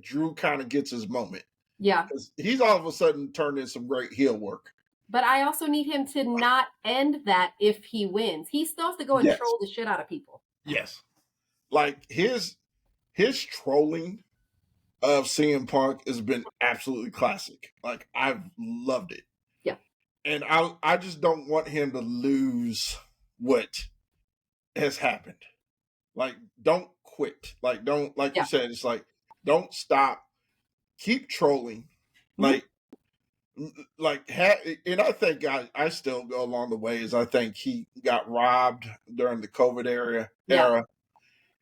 Drew kind of gets his moment. Yeah. He's all of a sudden turned in some great heel work. But I also need him to not end that if he wins. He still has to go and troll the shit out of people. Yes. Like his trolling of CM Punk has been absolutely classic. Like I've loved it. Yeah. And I just don't want him to lose what has happened. Like don't quit. Like don't you said, it's like don't stop. Keep trolling. And I think I still go along the ways. I think he got robbed during the COVID era.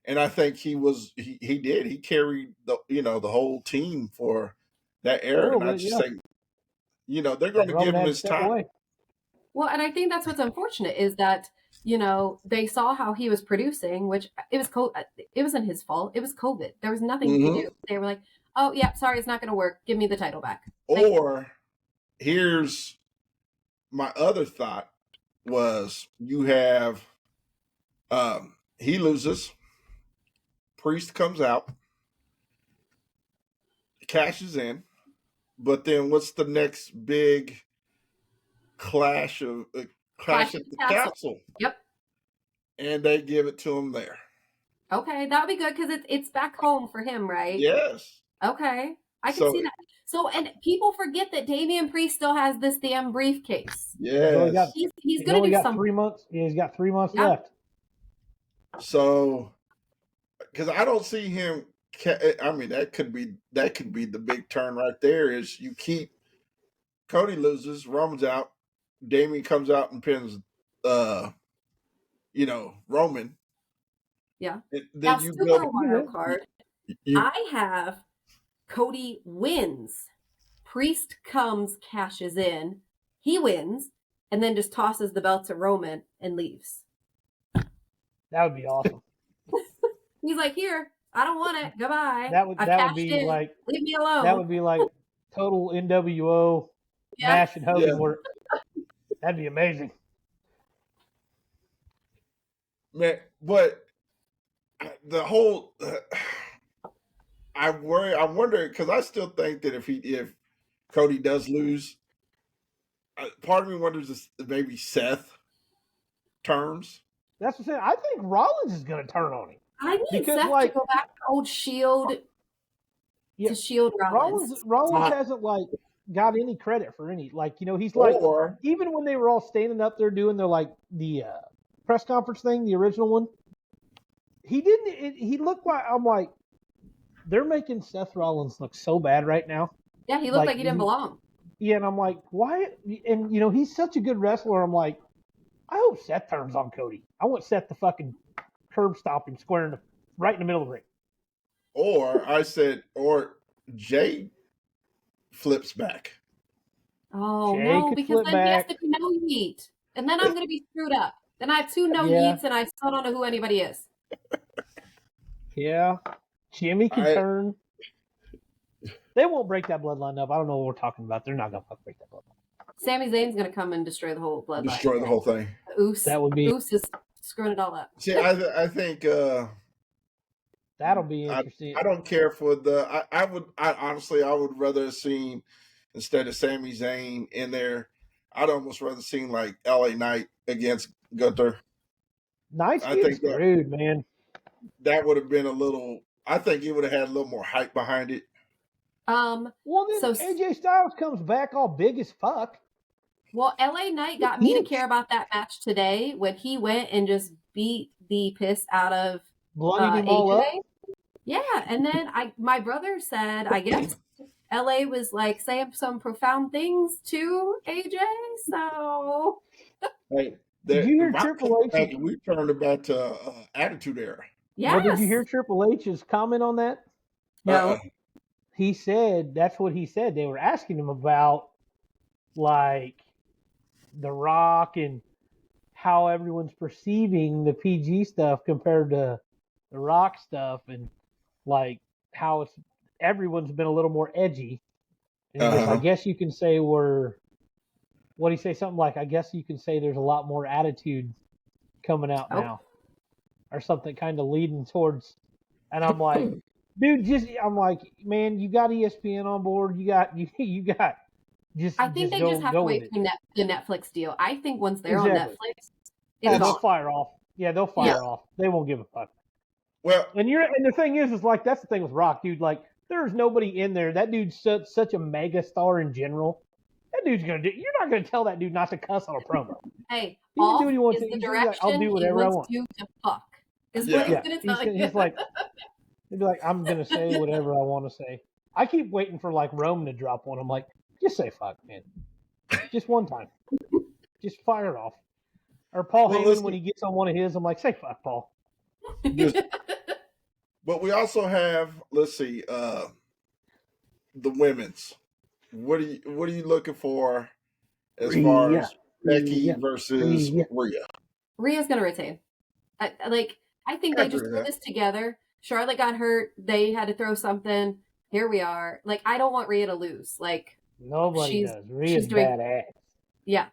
And I think he did. He carried the whole team for that era. And I just think, they're going to give him his time. Away. Well, and I think that's what's unfortunate is that, they saw how he was producing, which it wasn't his fault. It was COVID. There was nothing he could do. They were like, oh, yeah, sorry, it's not going to work. Give me the title back. Or here's my other thought was you have he loses. Priest comes out, cashes in, but then what's the next big clash at the castle? Yep. And they give it to him there. Okay, that would be good because it's back home for him, right? Yes. Okay, I can see that. So, and people forget that Damian Priest still has this damn briefcase. Yeah, he's going to do something. 3 months. Yeah, he's got 3 months left. So, because I don't see him. I mean, that could be the big turn right there. Is you keep Cody loses, Roman's out, Damian comes out and pins, Roman. Yeah. Then now, you super go wild card. I have Cody wins, Priest comes, cashes in, he wins, and then just tosses the belt to Roman and leaves. That would be awesome. He's like, here, I don't want it. Goodbye. That would be like, leave me alone. That would be like total NWO Nash and Hogan work. That'd be amazing. Man, but the whole I wonder because I still think that if Cody does lose, part of me wonders if maybe Seth turns. That's what I'm saying. I think Rollins is going to turn on him. I need Seth to go back to old Shield to Shield Rollins. Rollins hasn't got any credit for any he's like even when they were all standing up there doing their the press conference thing, the original one. He didn't. He looked like I'm like they're making Seth Rollins look so bad right now. Yeah, he looked like he didn't belong. Yeah, and I'm like, why? And he's such a good wrestler. I'm like, I hope Seth turns on Cody. I want Seth to fucking curb stomp him right in the middle of the ring. Or Jay flips back. Oh, no, because then he has to be no heat. And then I'm going to be screwed up. Then I have 2 no-heats, and I still don't know who anybody is. Yeah. Jimmy can turn. They won't break that bloodline up. I don't know what we're talking about. They're not going to break that bloodline. Sami Zayn's going to come and destroy the whole bloodline. Destroy the whole thing. That would be. Oos is screwing it all up. See, I think that'll be interesting. I don't care for the. I honestly would rather have seen, instead of Sami Zayn in there, I'd almost rather seen like LA Knight against Gunther. Knight's getting screwed, man. That would have been a little. I think it would have had a little more hype behind it. Well, then AJ Styles comes back all big as fuck. Well, LA Knight got me to care about that match today when he went and just beat the piss out of bloodied him all up. Yeah, and then my brother said, I guess LA was like saying some profound things to AJ. So, hey, did you hear Triple H? We turned about to Attitude Era. Yes. Well, did you hear Triple H's comment on that? No. He said that's what he said. They were asking him about like The Rock and how everyone's perceiving the PG stuff compared to the Rock stuff, and like how everyone's been a little more edgy. And I guess you can say what do you say? Something like, I guess you can say there's a lot more attitude coming out now, or something kind of leading towards. And I'm like, dude, I'm like, man, you got ESPN on board. You got. I think they just have to wait for the Netflix deal. I think once they're on Netflix, they'll fire off. Yeah, they'll fire off. They won't give a fuck. Well, and the thing is like, that's the thing with Rock, dude. Like, there's nobody in there. That dude's such a mega star in general. That dude's gonna do. You're not gonna tell that dude not to cuss on a promo. Hey, he can do what he wants. The direction like, I'll do whatever I want. You to fuck is what he's gonna tell you. He's like, he'd be like, I'm gonna say whatever I want to say. I keep waiting for like Roman to drop one. I'm like, just say fuck, man. Just one time. Just fire it off. Or Paul Heyman, when he gets on one of his, I'm like, say fuck, Paul. But we also have, let's see, the women's. What are you looking for as far as Becky versus Rhea? Rhea's gonna retain. I think they just threw this together. Charlotte got hurt. They had to throw something. Here we are. Like, I don't want Rhea to lose. Like, nobody does. Rhea's badass. Yeah.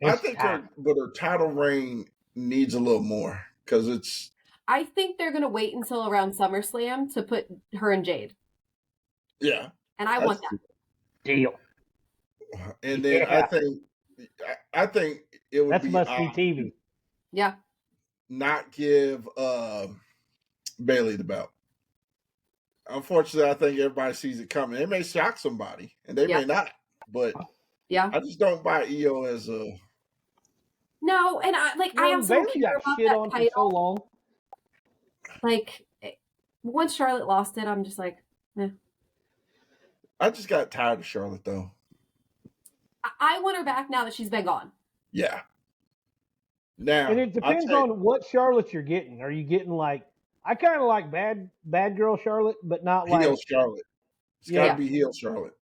I think her title reign needs a little more because it's. I think they're gonna wait until around SummerSlam to put her and Jade. Yeah. And I want that. Deal. And then I think it would be must-see TV. Yeah. Not give Bayley the belt. Unfortunately, I think everybody sees it coming. It may shock somebody, and they may not. But I just don't buy Io as a. No, and I also don't care about that title. For so long. Like, once Charlotte lost it, I'm just like, eh. I just got tired of Charlotte, though. I want her back now that she's been gone. Yeah. Now, and it depends on what Charlotte you're getting. Are you getting like, I kind of like bad girl Charlotte, but not like heel Charlotte. It's got to be heel Charlotte.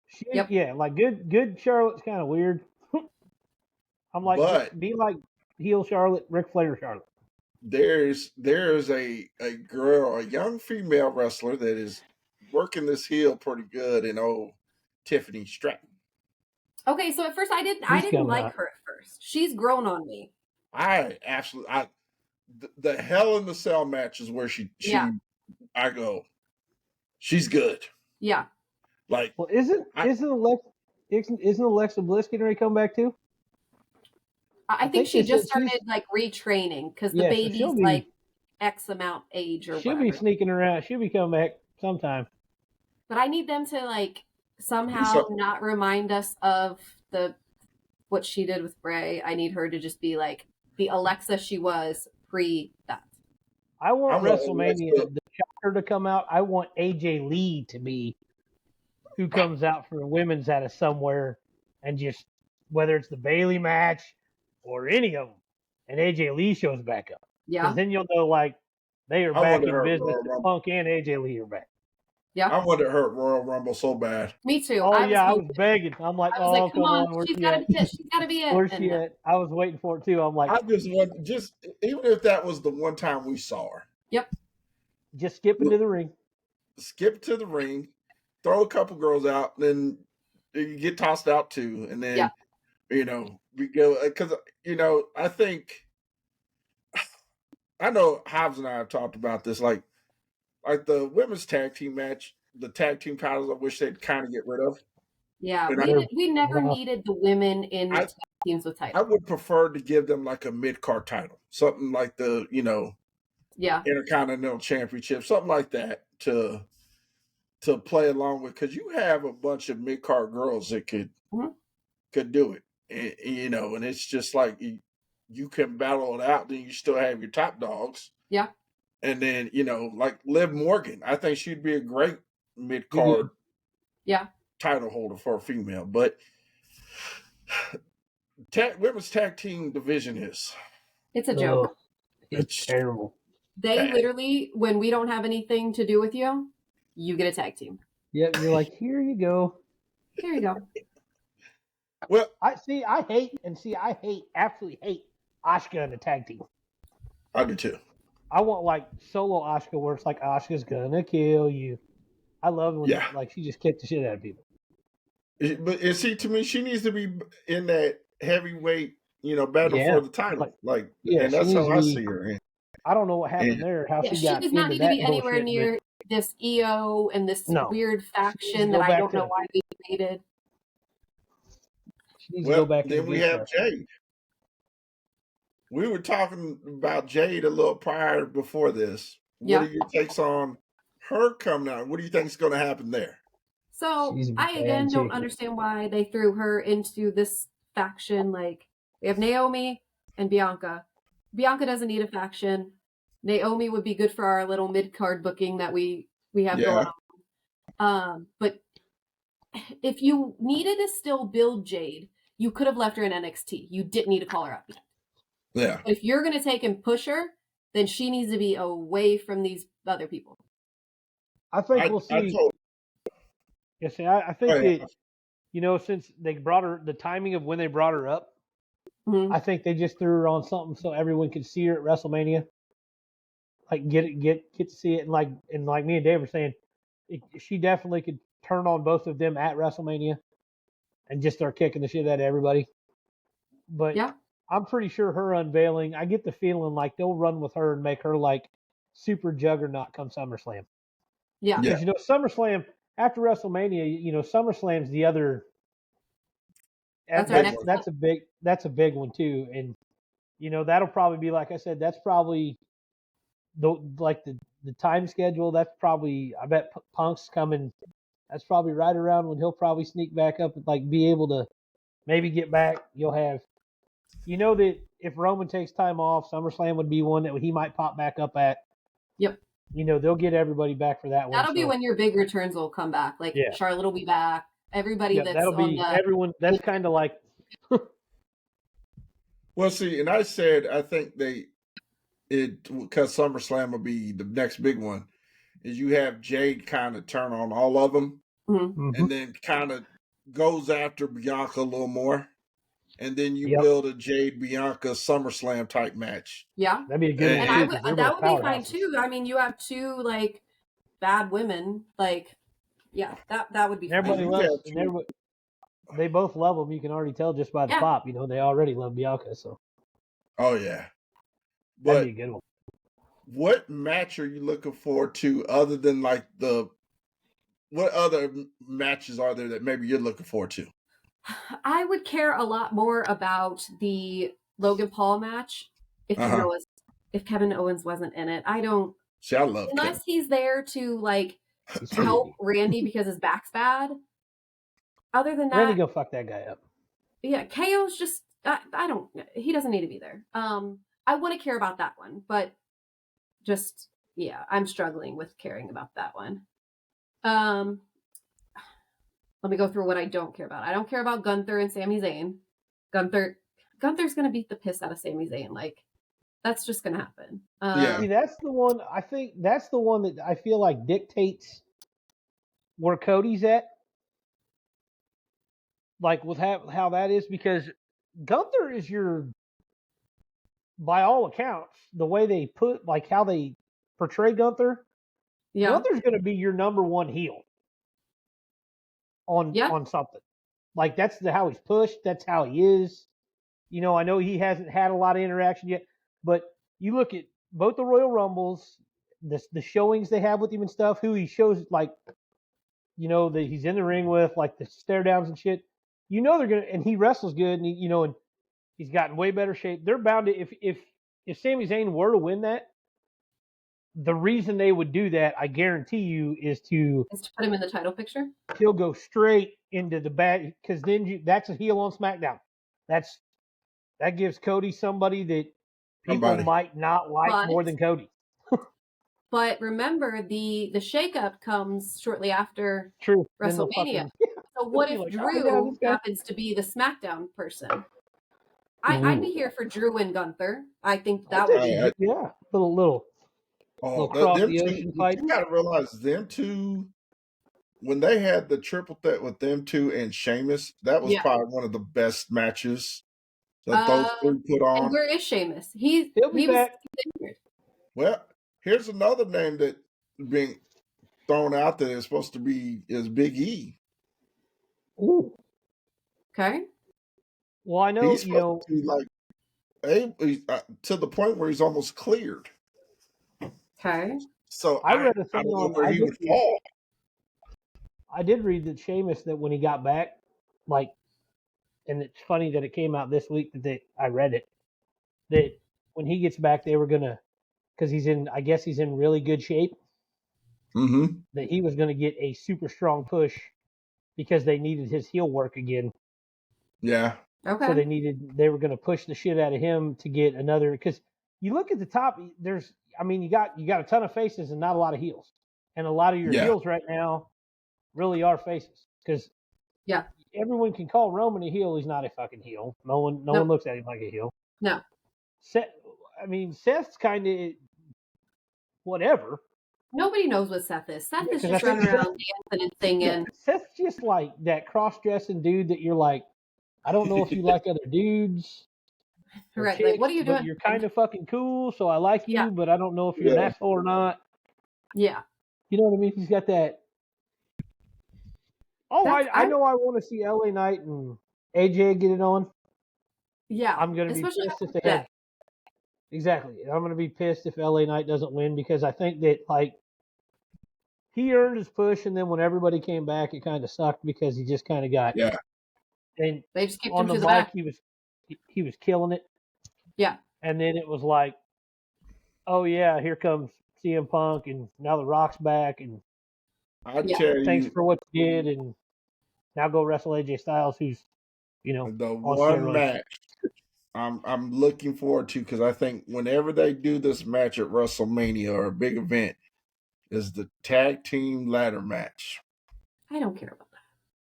Yeah, like good Charlotte's kind of weird. I'm like, be like heel Charlotte, Ric Flair Charlotte. There's a girl, a young female wrestler that is working this heel pretty good in old Tiffany Stratton. Okay, so at first I didn't like her at first. She's grown on me. The Hell in the Cell match is where I go, she's good. Yeah. Like, well, isn't Alexa Bliss getting ready to come back too? I think she just started like retraining because the baby's like X amount age or she'll whatever. Be sneaking around. She'll be coming back sometime. But I need them to like somehow not remind us of what she did with Bray. I need her to just be like the Alexa she was pre that. I want WrestleMania, the shocker to come out. I want AJ Lee to be who comes out for the women's out of somewhere and just, whether it's the Bayley match or any of them, and AJ Lee shows back up. Yeah. Because then you'll know, like, they are back in business. Punk and AJ Lee are back. Yeah. I wanted her at Royal Rumble so bad. Me too. Oh, I was begging. I'm like, I was like, come on, where's she's she got to at? be it. She's got to be it. Where's she at? I was waiting for it too. I'm like, I just want even if that was the one time we saw her. Yep. Just skip into the ring. Skip to the ring, throw a couple girls out, then you get tossed out too, and then we go because I think I know Hobbs and I have talked about this, like the women's tag team match, the tag team titles. I wish they'd kind of get rid of. Yeah, we never needed the women in tag teams with titles. I would prefer to give them like a mid-card title, something like the Intercontinental Championship, something like that to play along with, because you have a bunch of mid-card girls that could do it, and it's just like you can battle it out, then you still have your top dogs. Yeah. And then, like Liv Morgan, I think she'd be a great mid-card title holder for a female. But women's tag team division it's a joke. It's terrible. They literally, when we don't have anything to do with you, you get a tag team. Yep, you're like, here you go. Here you go. Well, I absolutely hate Asuka in the tag team. I do too. I want like solo Asuka where it's like Asuka's gonna kill you. I love when like she just kicked the shit out of people. But see, to me, she needs to be in that heavyweight, battle for the title. And that's how I see her. I don't know what happened there. How she got does not into need that to be anywhere near this EO and this weird faction that I don't know why we hated. She needs to go back. Then we have Jade. We were talking about Jade a little prior before this. What are your takes on her coming out? What do you think is going to happen there? So I again don't understand why they threw her into this faction. Like, we have Naomi and Bianca. Bianca doesn't need a faction. Naomi would be good for our little mid-card booking that we have going on. But if you needed to still build Jade, you could have left her in NXT. You didn't need to call her up. Yeah. If you're going to take and push her, then she needs to be away from these other people. I think we'll see. I think that, since they brought her, the timing of when they brought her up, I think they just threw her on something so everyone could see her at WrestleMania. Like get to see it, and like me and Dave were saying, she definitely could turn on both of them at WrestleMania, and just start kicking the shit out of everybody. But I'm pretty sure her unveiling, I get the feeling like they'll run with her and make her like super juggernaut come SummerSlam. Yeah. Because SummerSlam after WrestleMania, SummerSlam's the other. That's a big one too, and that'll probably be, like I said, that's probably the time schedule. That's probably, I bet Punk's coming. That's probably right around when he'll probably sneak back up and like be able to maybe get back. You'll have, that if Roman takes time off, SummerSlam would be one that he might pop back up at. Yep. They'll get everybody back for that one. That'll be when your big returns will come back. Like Charlotte will be back. Everybody that'll be everyone. That's kind of like. Well, see, and I said I think because SummerSlam will be the next big one, is you have Jade kind of turn on all of them, and then kind of goes after Bianca a little more, and then you build a Jade Bianca SummerSlam type match. Yeah, that'd be a good one. And that would be fine too. I mean, you have two like bad women, like that would be. Everybody loves. They both love them. You can already tell just by the pop. They already love Bianca. So. Oh yeah. But that'd be a good one. What match are you looking forward to other than like what other matches are there that maybe you're looking forward to? I would care a lot more about the Logan Paul match if Kevin Owens wasn't in it. I don't. See, I love unless Kevin. He's there to like help Randy because his back's bad. Other than that, Randy go fuck that guy up. Yeah, KO's just I don't. He doesn't need to be there. I want to care about that one, but just I'm struggling with caring about that one. Let me go through what I don't care about. I don't care about Gunther and Sami Zayn. Gunther's gonna beat the piss out of Sami Zayn. Like, that's just gonna happen. See, that's the one. I think that's the one that I feel like dictates where Cody's at, like with how that is, because Gunther is by all accounts, the way they put, like how they portray Gunther, Gunther's going to be your number one heel on something. Like that's how he's pushed. That's how he is. You know, I know he hasn't had a lot of interaction yet, but you look at both the Royal Rumbles, the showings they have with him and stuff, who he shows, like, you know, that he's in the ring with, like the stare downs and shit. You know they're gonna, and he wrestles good, and and he's gotten way better shape. They're bound to, if Sami Zayn were to win that, the reason they would do that, I guarantee you, is to put him in the title picture. He'll go straight into the bad, because then that's a heel on SmackDown. That gives Cody somebody that people might not like more than Cody. But remember, the shakeup comes shortly after WrestleMania. So what if Drew happens to be the SmackDown person? I'd be here for Drew and Gunther. I think that would be little cross the ocean fight. You got to realize them two, when they had the triple threat with them two and Sheamus, that was probably one of the best matches that those three put on. And where is Sheamus? He was back. Well, here's another name that being thrown out there is supposed to be is Big E. Ooh. Okay. Well, I know, he's to the point where he's almost cleared. Okay. So I read a thing on where he would fall. I did read that Sheamus, that when he got back, like, and it's funny that it came out this week that I read it, that when he gets back, they were gonna, because I guess he's in really good shape. Mm-hmm. That he was going to get a super strong push because they needed his heel work again. Yeah. Okay. So they were going to push the shit out of him to get another, because you look at the top, you got a ton of faces and not a lot of heels. And a lot of your heels right now really are faces, because everyone can call Roman a heel. He's not a fucking heel. No one looks at him like a heel. No. Seth's kind of whatever. Nobody knows what Seth is. Seth is just running around dancing and singing. Seth's just like that cross-dressing dude that you're like, I don't know if you like other dudes. Right. Chicks, like, what are you doing? You're kind of fucking cool, so I like you, but I don't know if you're an asshole or not. Yeah. You know what I mean? He's got that. Oh, I know I want to see LA Knight and AJ get it on. Yeah. I'm going to be pissed if they have. Exactly. I'm going to be pissed if LA Knight doesn't win, because I think that, like, he earned his push, and then when everybody came back, it kind of sucked because he just kind of got. Yeah. And they just kicked on him the to the mic, back. he was killing it. Yeah. And then it was like, oh yeah, here comes CM Punk, and now The Rock's back, and thanks for what you did, and now go wrestle AJ Styles, who's, the one match I'm looking forward to, because I think whenever they do this match at WrestleMania or a big event, is the tag team ladder match. I don't care about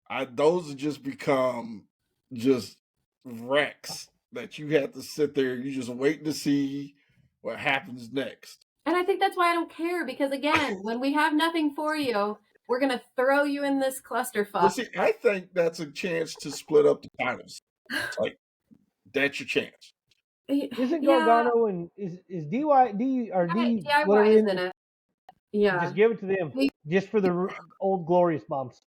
that. Those have just become just wrecks that you have to sit there. You just wait to see what happens next. And I think that's why I don't care, because again, when we have nothing for you, we're going to throw you in this clusterfuck. Well, see, I think that's a chance to split up the titles. Like, that's your chance. Isn't Gargano and is DIY or D whatever is in it? Yeah. Just give it to them, just for the old glorious bumps.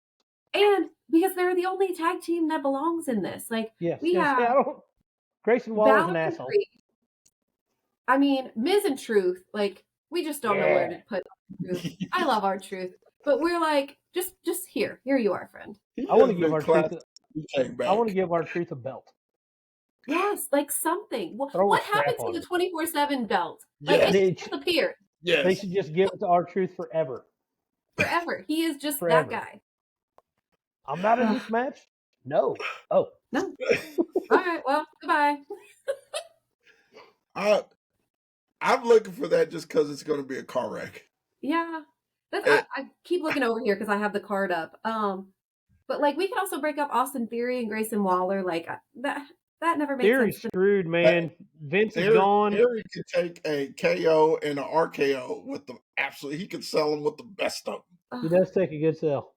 And because they're the only tag team that belongs in this. Like, we have Grayson Waller's an asshole. I mean, Miz and Truth, like, we just don't know where to put Truth. I love our Truth, but we're like, just here you are, friend. I want to give our Truth. I want to give our Truth a belt. Yes, like something. What happened to the 24/7 belt? Like, it disappeared. Yes. They should just give it to our Truth forever. Forever. He is just that guy. I'm not in this match. No. Oh. No. All right. Well, goodbye. I'm looking for that just because it's going to be a car wreck. Yeah. I keep looking over here because I have the card up. But like, we could also break up Austin Theory and Grayson Waller. Like, that never makes Theory's sense. Screwed, man. Vince is gone. Theory could take a KO and an RKO with them. Absolutely, he could sell them with the best of them. He does take a good sell.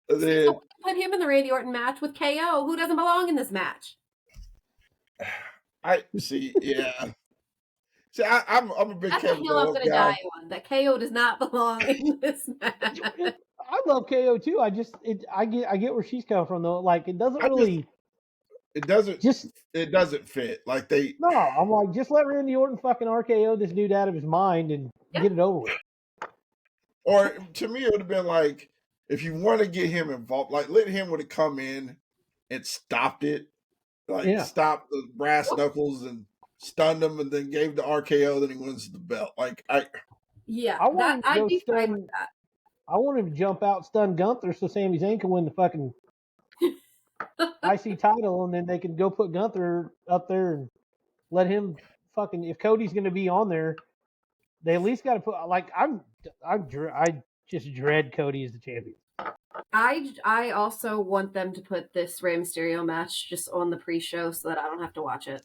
Then, so put him in the Randy Orton match with KO, who doesn't belong in this match. I see. Yeah. See, I'm a big That's Kevin a hill I'm Owens going to guy. die on. That KO does not belong in this match. I love KO too. I get where she's coming from though. Like it doesn't really. It doesn't fit. Like they. No, I'm like just let Randy Orton fucking RKO this dude out of his mind and get it over with. Or to me, it would have been like if you want to get him involved, like let him would have come in and stopped it, like stopped the brass knuckles and stunned him, and then gave the RKO. Then he wins the belt. Like I'd be fine with that. I want him to jump out, stun Gunther, so Sami Zayn can win the fucking IC title, and then they can go put Gunther up there and let him fucking. If Cody's going to be on there, they at least got to put like I just dread Cody as the champion. I also want them to put this Rey Mysterio match just on the pre-show so that I don't have to watch it.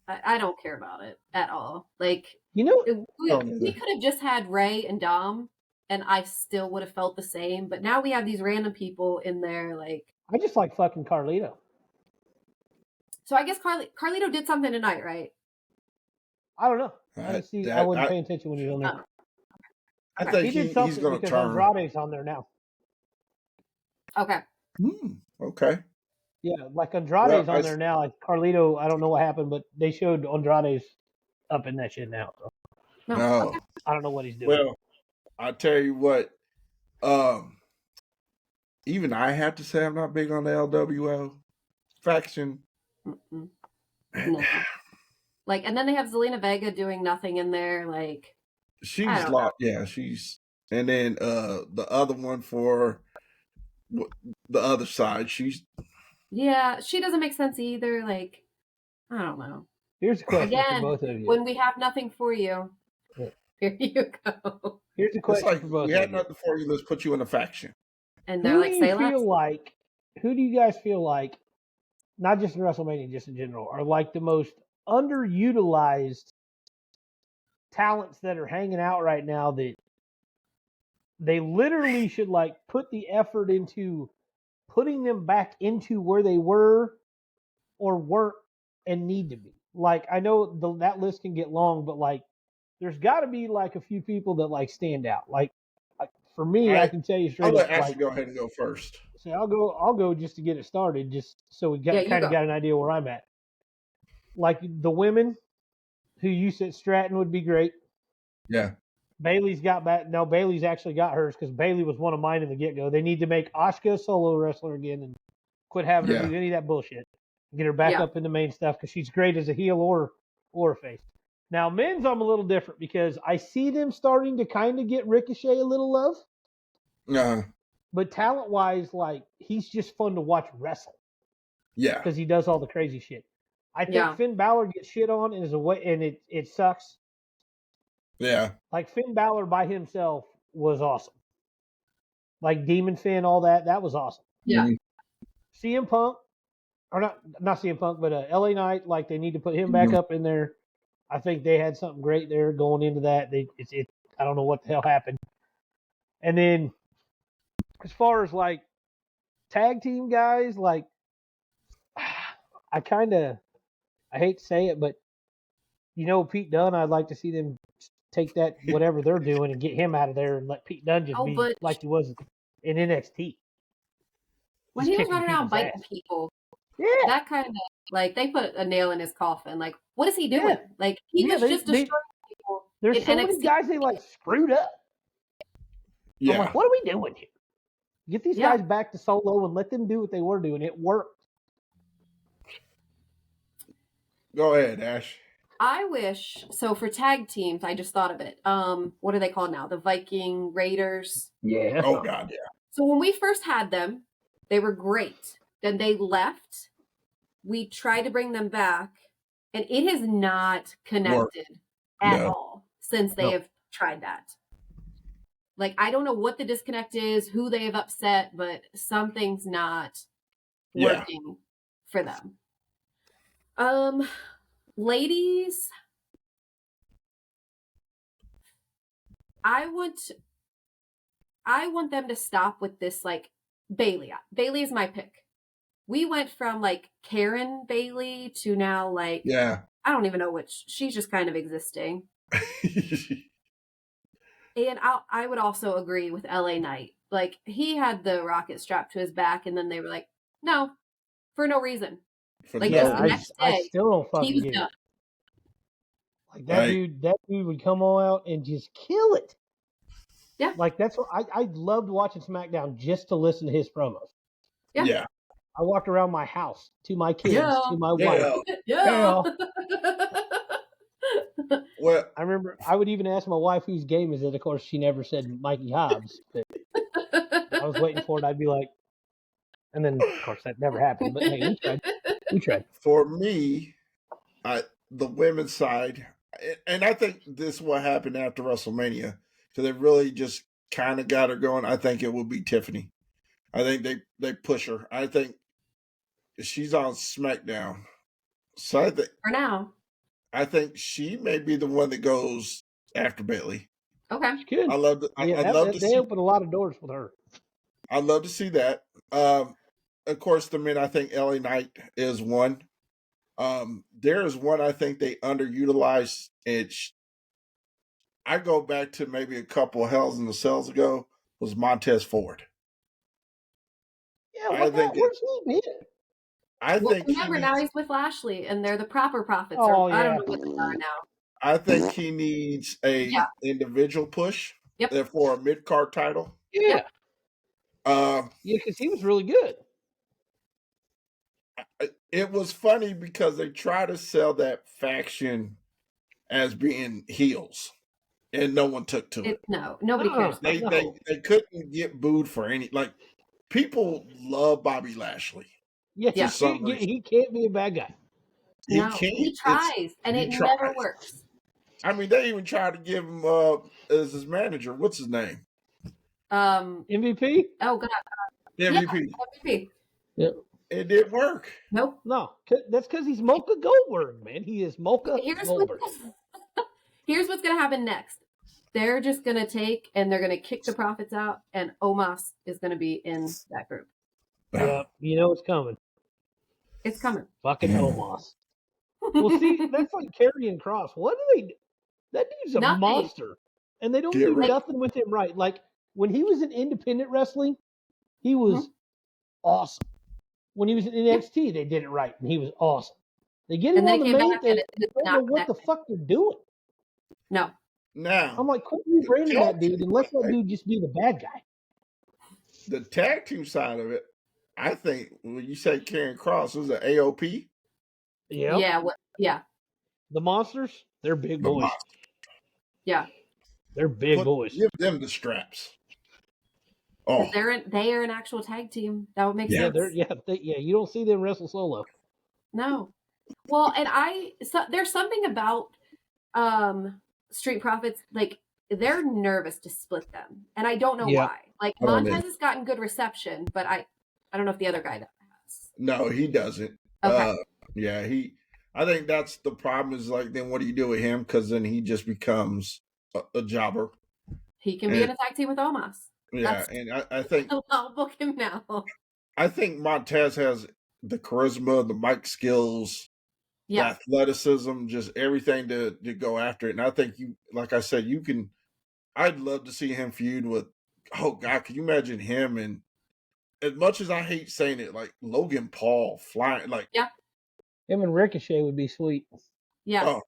I don't care about it at all. Like we could have just had Rey and Dom, and I still would have felt the same. But now we have these random people in there. Like I just like fucking Carlito. So I guess Carlito did something tonight, right? I don't know. I wasn't paying attention when he was on there. Oh. I think he did something because Andrade's on there now. Okay. Okay. Yeah, like Andrade's on there now. Like Carlito, I don't know what happened, but they showed Andrade's up in that shit now. So. No. Okay. I don't know what he's doing. Well, I tell you what, even I have to say I'm not big on the LWO faction. No. Like, and then they have Zelina Vega doing nothing in there. Like, she's and then the other one for the other side, she doesn't make sense either. Like, I don't know. Here's a question for both of you. When we have nothing for you, here you go. Here's a question for both of you. We had nothing for you. Let's put you in a faction. And they're like, say less. Who do you guys feel like, not just in WrestleMania, just in general, are like the most underutilized talents that are hanging out right now that they literally should like put the effort into putting them back into where they were or weren't and need to be? Like, I know that list can get long, but like there's got to be like a few people that like stand out. Like for me, I can tell you straight up. I'll let up. Ashley go ahead and go first. So I'll go just to get it started, just so we got an idea where I'm at. Like the women who you said Stratton would be great. Yeah. Bailey's got back. No, Bailey's actually got hers because Bailey was one of mine in the get-go. They need to make Asuka a solo wrestler again and quit having her do any of that bullshit. Get her back up in the main stuff because she's great as a heel or a face. Now, men's, I'm a little different because I see them starting to kind of get Ricochet a little love. But talent-wise, like, he's just fun to watch wrestle. Yeah. Because he does all the crazy shit. I think Finn Balor gets shit on and it sucks. Yeah. Like, Finn Balor by himself was awesome. Like, Demon Finn, all that was awesome. Yeah. CM Punk, or not CM Punk, but LA Knight, like, they need to put him back up in there. I think they had something great there going into that. I don't know what the hell happened. And then, as far as, like, tag team guys, like, I hate to say it, but, Pete Dunne, I'd like to see them take that, whatever they're doing, and get him out of there and let Pete Dunne just be like he was in NXT. When he was running around biting people, that kind of, like, they put a nail in his coffin. Like, what is he doing? Like, he was just destroying people. There's so many guys they, like, screwed up. Yeah. I'm like, what are we doing here? Get these guys back to solo and let them do what they were doing. It worked. Go ahead, Ash. I wish, so for tag teams, I just thought of it. What are they called now? The Viking Raiders? Yeah. Oh, God, yeah. So when we first had them, they were great. Then they left. We tried to bring them back, and it has not connected at all since they have tried that. Like, I don't know what the disconnect is, who they have upset, but something's not working for them. Ladies, I I want them to stop with this, like, Bailey. Bailey is my pick. We went from, like, Karen Bailey to now, like, yeah. I don't even know which. She's just kind of existing. And I would also agree with LA Knight. Like, he had the rocket strapped to his back, and then they were like, no, for no reason. Like, just the next day, I still don't fucking he was get done. it. Like that dude would come all out and just kill it. Yeah. Like that's what I loved watching SmackDown just to listen to his promos. Yeah. I walked around my house to my kids, to my wife. Yeah. Well, I remember I would even ask my wife whose game is it. Of course, she never said Mikey Hobbs. But I was waiting for it. I'd be like, and then of course that never happened. But hey, we tried. For me, the women's side, and I think this is what happened after WrestleMania, because they really just kind of got her going. I think it will be Tiffany. I think they push her. I think she's on SmackDown, so I think for now, I think she may be the one that goes after Bailey. Okay, she could. I love. I'd love to. They open a lot of doors with her. I'd love to see that. Of course, the men. I think LA Knight is one. There is one I think they underutilized. I go back to maybe a couple of Hells in the Cells ago, was Montez Ford. Yeah, where's he been? I think remember now he's with Lashley, and they're the proper profits. Oh, I don't know what they are now. I think he needs a individual push. For a mid card title. Yeah. Because he was really good. It was funny because they try to sell that faction as being heels, and no one took to it. No, nobody cares. They couldn't get booed for any. Like, people love Bobby Lashley. Yeah. He can't be a bad guy. No, he tries, and it never works. I mean, they even tried to give him as his manager. What's his name? MVP. Oh God. MVP. MVP. Yep. It didn't work. Nope. No, that's because he's Mocha Goldberg, man. He is Mocha Goldberg. Here's what's gonna happen next. They're just gonna take and they're gonna kick the profits out, and Omos is gonna be in that group. Yeah, you know it's coming. It's coming. Fucking Omos. Well, see, that's like Karrion Kross. What do they do? That dude's a monster, and they don't do nothing with him right. Like when he was in independent wrestling, he was awesome. When he was in NXT, they did it right, and he was awesome. They get him on the main thing. They don't know what the fuck they're doing. No. Now I'm like, quit rebranding that dude and let that dude just be the bad guy. The tag team side of it, I think when you say Karrion Kross, was it AOP? Yeah. Yeah. Yeah. The Monsters, they're big boys. Yeah. They're big boys. Give them the straps. Oh, they are an actual tag team. That would make sense. You don't see them wrestle solo. No. Well, and there's something about Street Profits, like they're nervous to split them, and I don't know why. Like Montez has gotten good reception, but I don't know if the other guy has. No, he doesn't. Okay. I think that's the problem. Is like, then what do you do with him? Because then he just becomes a jobber. He can be in a tag team with Omos. Yeah, and I think I'll book him now. I think Montez has the charisma, the mic skills, the athleticism, just everything to go after it. And I think like I said, I'd love to see him feud with, oh God, can you imagine him? And as much as I hate saying it, like Logan Paul flying, like him and Ricochet would be sweet. Yeah.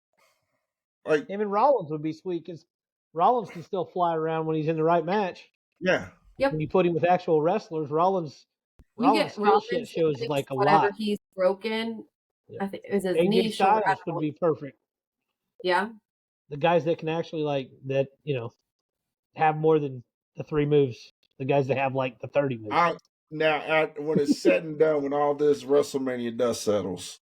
Like him and Rollins would be sweet because Rollins can still fly around when he's in the right match. Yeah. Yep. When you put him with actual wrestlers, Rollins skill set shows like a whatever lot. He's broken. I think it was his AJ knee. Styles would be perfect. Yeah. The guys that can actually have more than the 3 moves. The guys that have like the 30 moves. When it's said and done, when all this WrestleMania dust settles,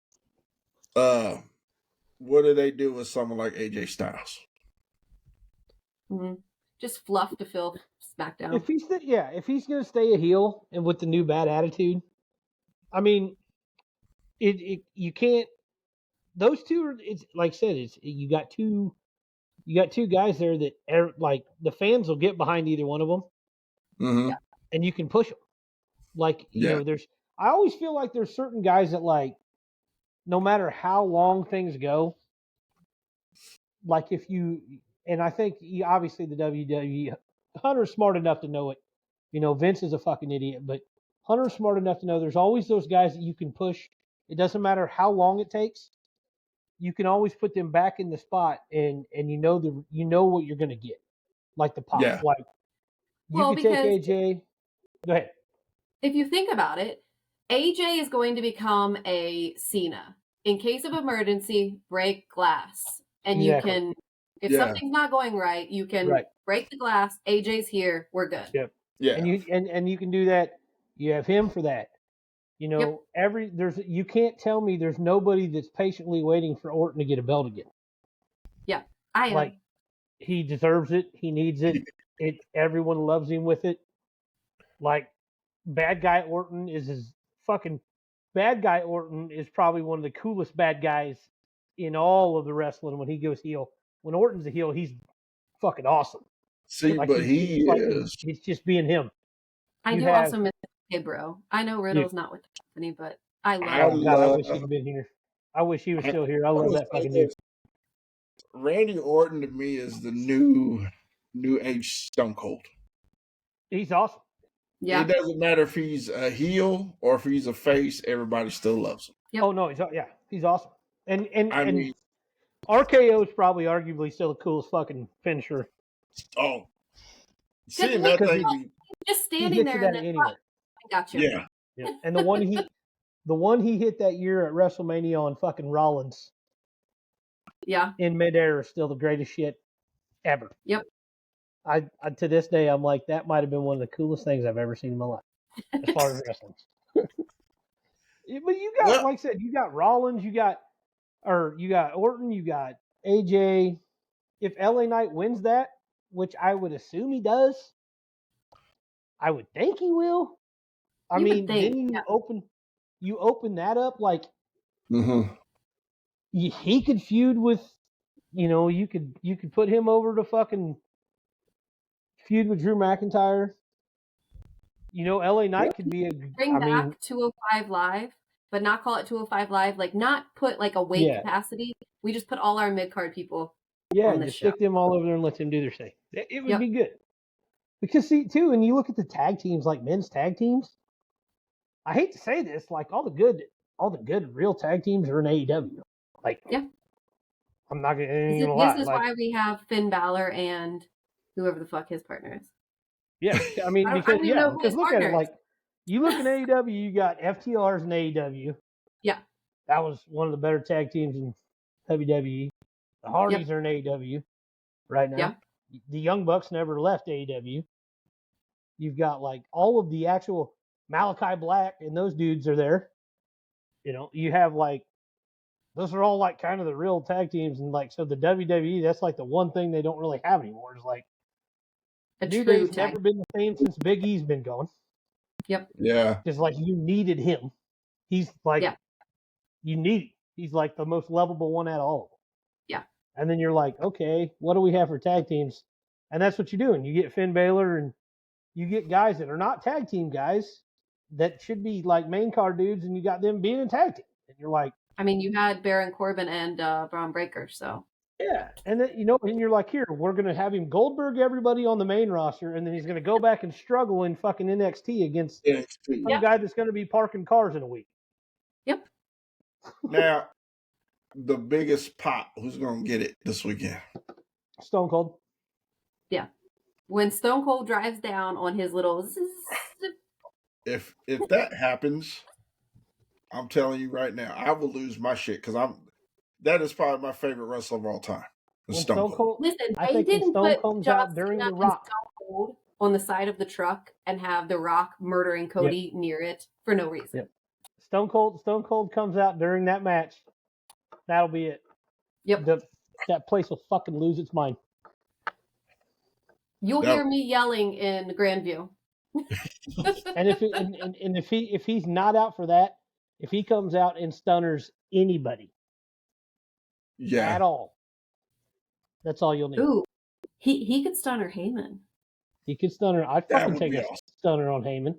what do they do with someone like AJ Styles? Mm-hmm. Just fluff to fill SmackDown. If he's going to stay a heel and with the new bad attitude, I mean, you can't. Those two are. It's like I said. You got two guys there that like the fans will get behind either one of them. Mm-hmm. and you can push them. Like, you know, I always feel like there's certain guys that, like, no matter how long things go, like and I think obviously the WWE, Hunter's smart enough to know it. You know, Vince is a fucking idiot, but Hunter's smart enough to know there's always those guys that you can push. It doesn't matter how long it takes. You can always put them back in the spot, and you know what you're gonna get, like the pop. Yeah. Like you could take AJ. Go ahead. If you think about it, AJ is going to become a Cena. In case of emergency, break glass. And you can, if something's not going right, you can break the glass. AJ's here. We're good. Yep. Yeah. And you can do that. You have him for that. You know, you can't tell me there's nobody that's patiently waiting for Orton to get a belt again. Yeah, I am. Like, he deserves it. He needs it. Everyone loves him with it. Like, bad guy Orton is probably one of the coolest bad guys in all of the wrestling. When he goes heel, when Orton's a heel, he's fucking awesome. See, like, but he's just being him. I also miss Hey Bro. I know Riddle's not with the company, but I love him. I wish he'd been here. I wish he was still here. I love that fucking dude. Randy Orton to me is the new age Stone Cold. He's awesome. Yeah. It doesn't matter if he's a heel or if he's a face, everybody still loves him. Yep. Oh no, he's awesome. And RKO is probably arguably still the coolest fucking finisher. Oh. Seeing that thing just standing there and anywhere. I got you. Yeah. And the one he hit that year at WrestleMania on fucking Rollins. Yeah. In midair is still the greatest shit ever. Yep. I to this day I'm like, that might have been one of the coolest things I've ever seen in my life as far as wrestling. But you got, like I said, you got Rollins, you got Orton, you got AJ. If LA Knight wins that, which I would assume he does, I would think he will. I mean, then you open that up, like, he could feud with, you know, you could put him over to fucking feud with Drew McIntyre. You know, LA Knight could be bring back 205 Live, but not call it 205 Live. Like, not put like a weight capacity. We just put all our mid card people. Yeah, on just stick them all over there and let them do their thing. It would be good. Because see, too, and you look at the tag teams, like men's tag teams. I hate to say this, like all the good real tag teams are in AEW. Like, I'm not gonna lie. This is why we have Finn Balor and whoever the fuck his partner is. Yeah, I mean, because look at it, like, you look at AEW, you got FTRs in AEW. Yeah, that was one of the better tag teams in WWE. The Hardys are in AEW right now. Yeah. The Young Bucks never left AEW. You've got like all of the actual Malachi Black and those dudes are there. You know, you have like, those are all like kind of the real tag teams. And like, so the WWE, that's like the one thing they don't really have anymore is like, New Day's never been the same since Big E's been gone. Yep. Yeah. Just like you needed him. He's like, you need him. He's like the most lovable one out of all of them. Yeah. And then you're like, okay, what do we have for tag teams? And that's what you're doing. You get Finn Balor and you get guys that are not tag team guys that should be like main card dudes, and you got them being in tag team. And you're like, I mean, you had Baron Corbin and Braun Breaker, so. Yeah. And then, you know, and you're like, here, we're going to have him Goldberg everybody on the main roster, and then he's going to go back and struggle in fucking NXT against some guy that's going to be parking cars in a week. Yep. Now, the biggest pop, who's going to get it this weekend? Stone Cold. Yeah. When Stone Cold drives down on his little... If that happens, I'm telling you right now, I will lose my shit because that is probably my favorite wrestler of all time. Stone Cold. Listen, they didn't put John Cena and Stone Cold on the side of the truck and have The Rock murdering Cody near it for no reason. Yep. Stone Cold comes out during that match. That'll be it. Yep. That place will fucking lose its mind. You'll hear me yelling in Grandview. And if he's not out for that, if he comes out and stunners anybody, at all, that's all you'll need. Ooh, he could stunner Heyman. He could stunner. I'd fucking take a stunner on Heyman.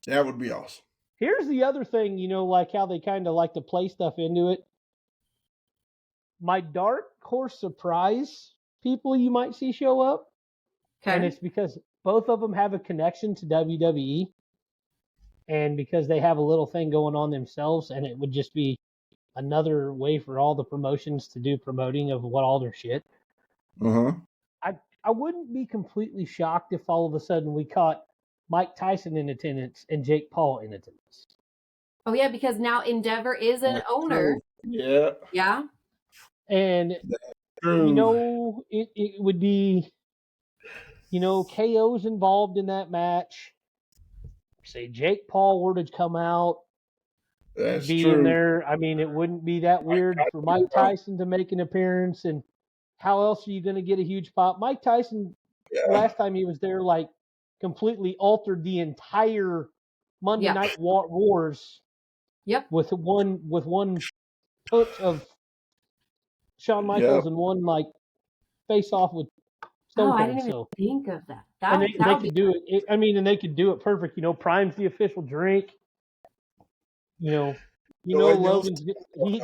That would be awesome. Here's the other thing, like how they kind of like to play stuff into it. My dark horse surprise people you might see show up. Okay. And it's because both of them have a connection to WWE. And because they have a little thing going on themselves, and it would just be another way for all the promotions to do promoting of what all their shit. I wouldn't be completely shocked if all of a sudden we caught Mike Tyson in attendance and Jake Paul in attendance. Oh yeah, because now Endeavor is an owner. Yeah. Yeah. And it would be, KO's involved in that match. Say Jake Paul were to come out, be in there. I mean, it wouldn't be that weird for Mike Tyson to make an appearance. And how else are you going to get a huge pop? Mike Tyson, last time he was there, like completely altered the entire Monday Night Wars. Yep. With one push of Shawn Michaels and one like face off with Stone Cold. I didn't even think of that. And they could do it. I mean, and they could do it perfect. Prime's the official drink. Logan's.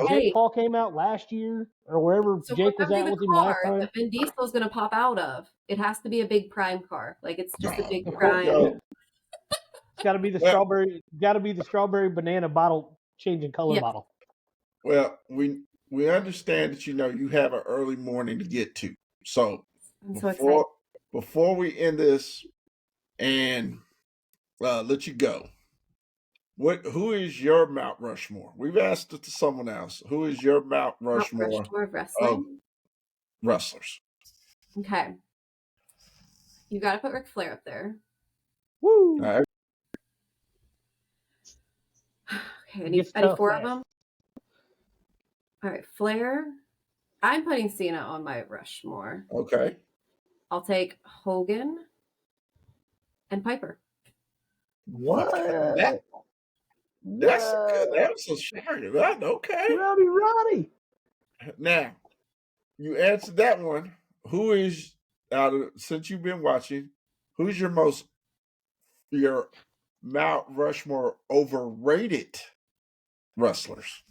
Jake Paul came out last year or wherever Jake was at with him last time. That Vin Diesel's going to pop out of. It has to be a big Prime car. Like it's just a big Prime. It's got to be the strawberry. Got to be the strawberry banana bottle changing color bottle. Well, we understand that you have an early morning to get to. So before we end this and let you go, who is your Mount Rushmore? We've asked it to someone else. Who is your Mount Rushmore of wrestling? Wrestlers? Okay. You got to put Ric Flair up there. Woo! All right. Okay, I need 4 of them. All right, Flair. I'm putting Cena on my Rushmore. Okay. I'll take Hogan and Piper. What? That's a shocking. Okay. Roddy. Now, you answered that one. Who is since you've been watching? Who's your Mount Rushmore overrated wrestlers?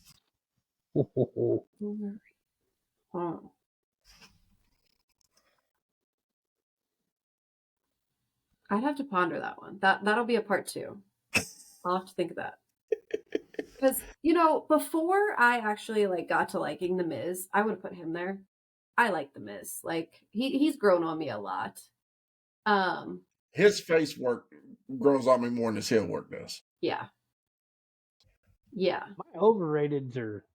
I'd have to ponder that one. That'll be a part 2. I'll have to think of that. Because, before I actually got to liking The Miz, I would have put him there. I like The Miz. He's grown on me a lot. His face work grows on me more than his heel work does. Yeah. Yeah. My overrateds are.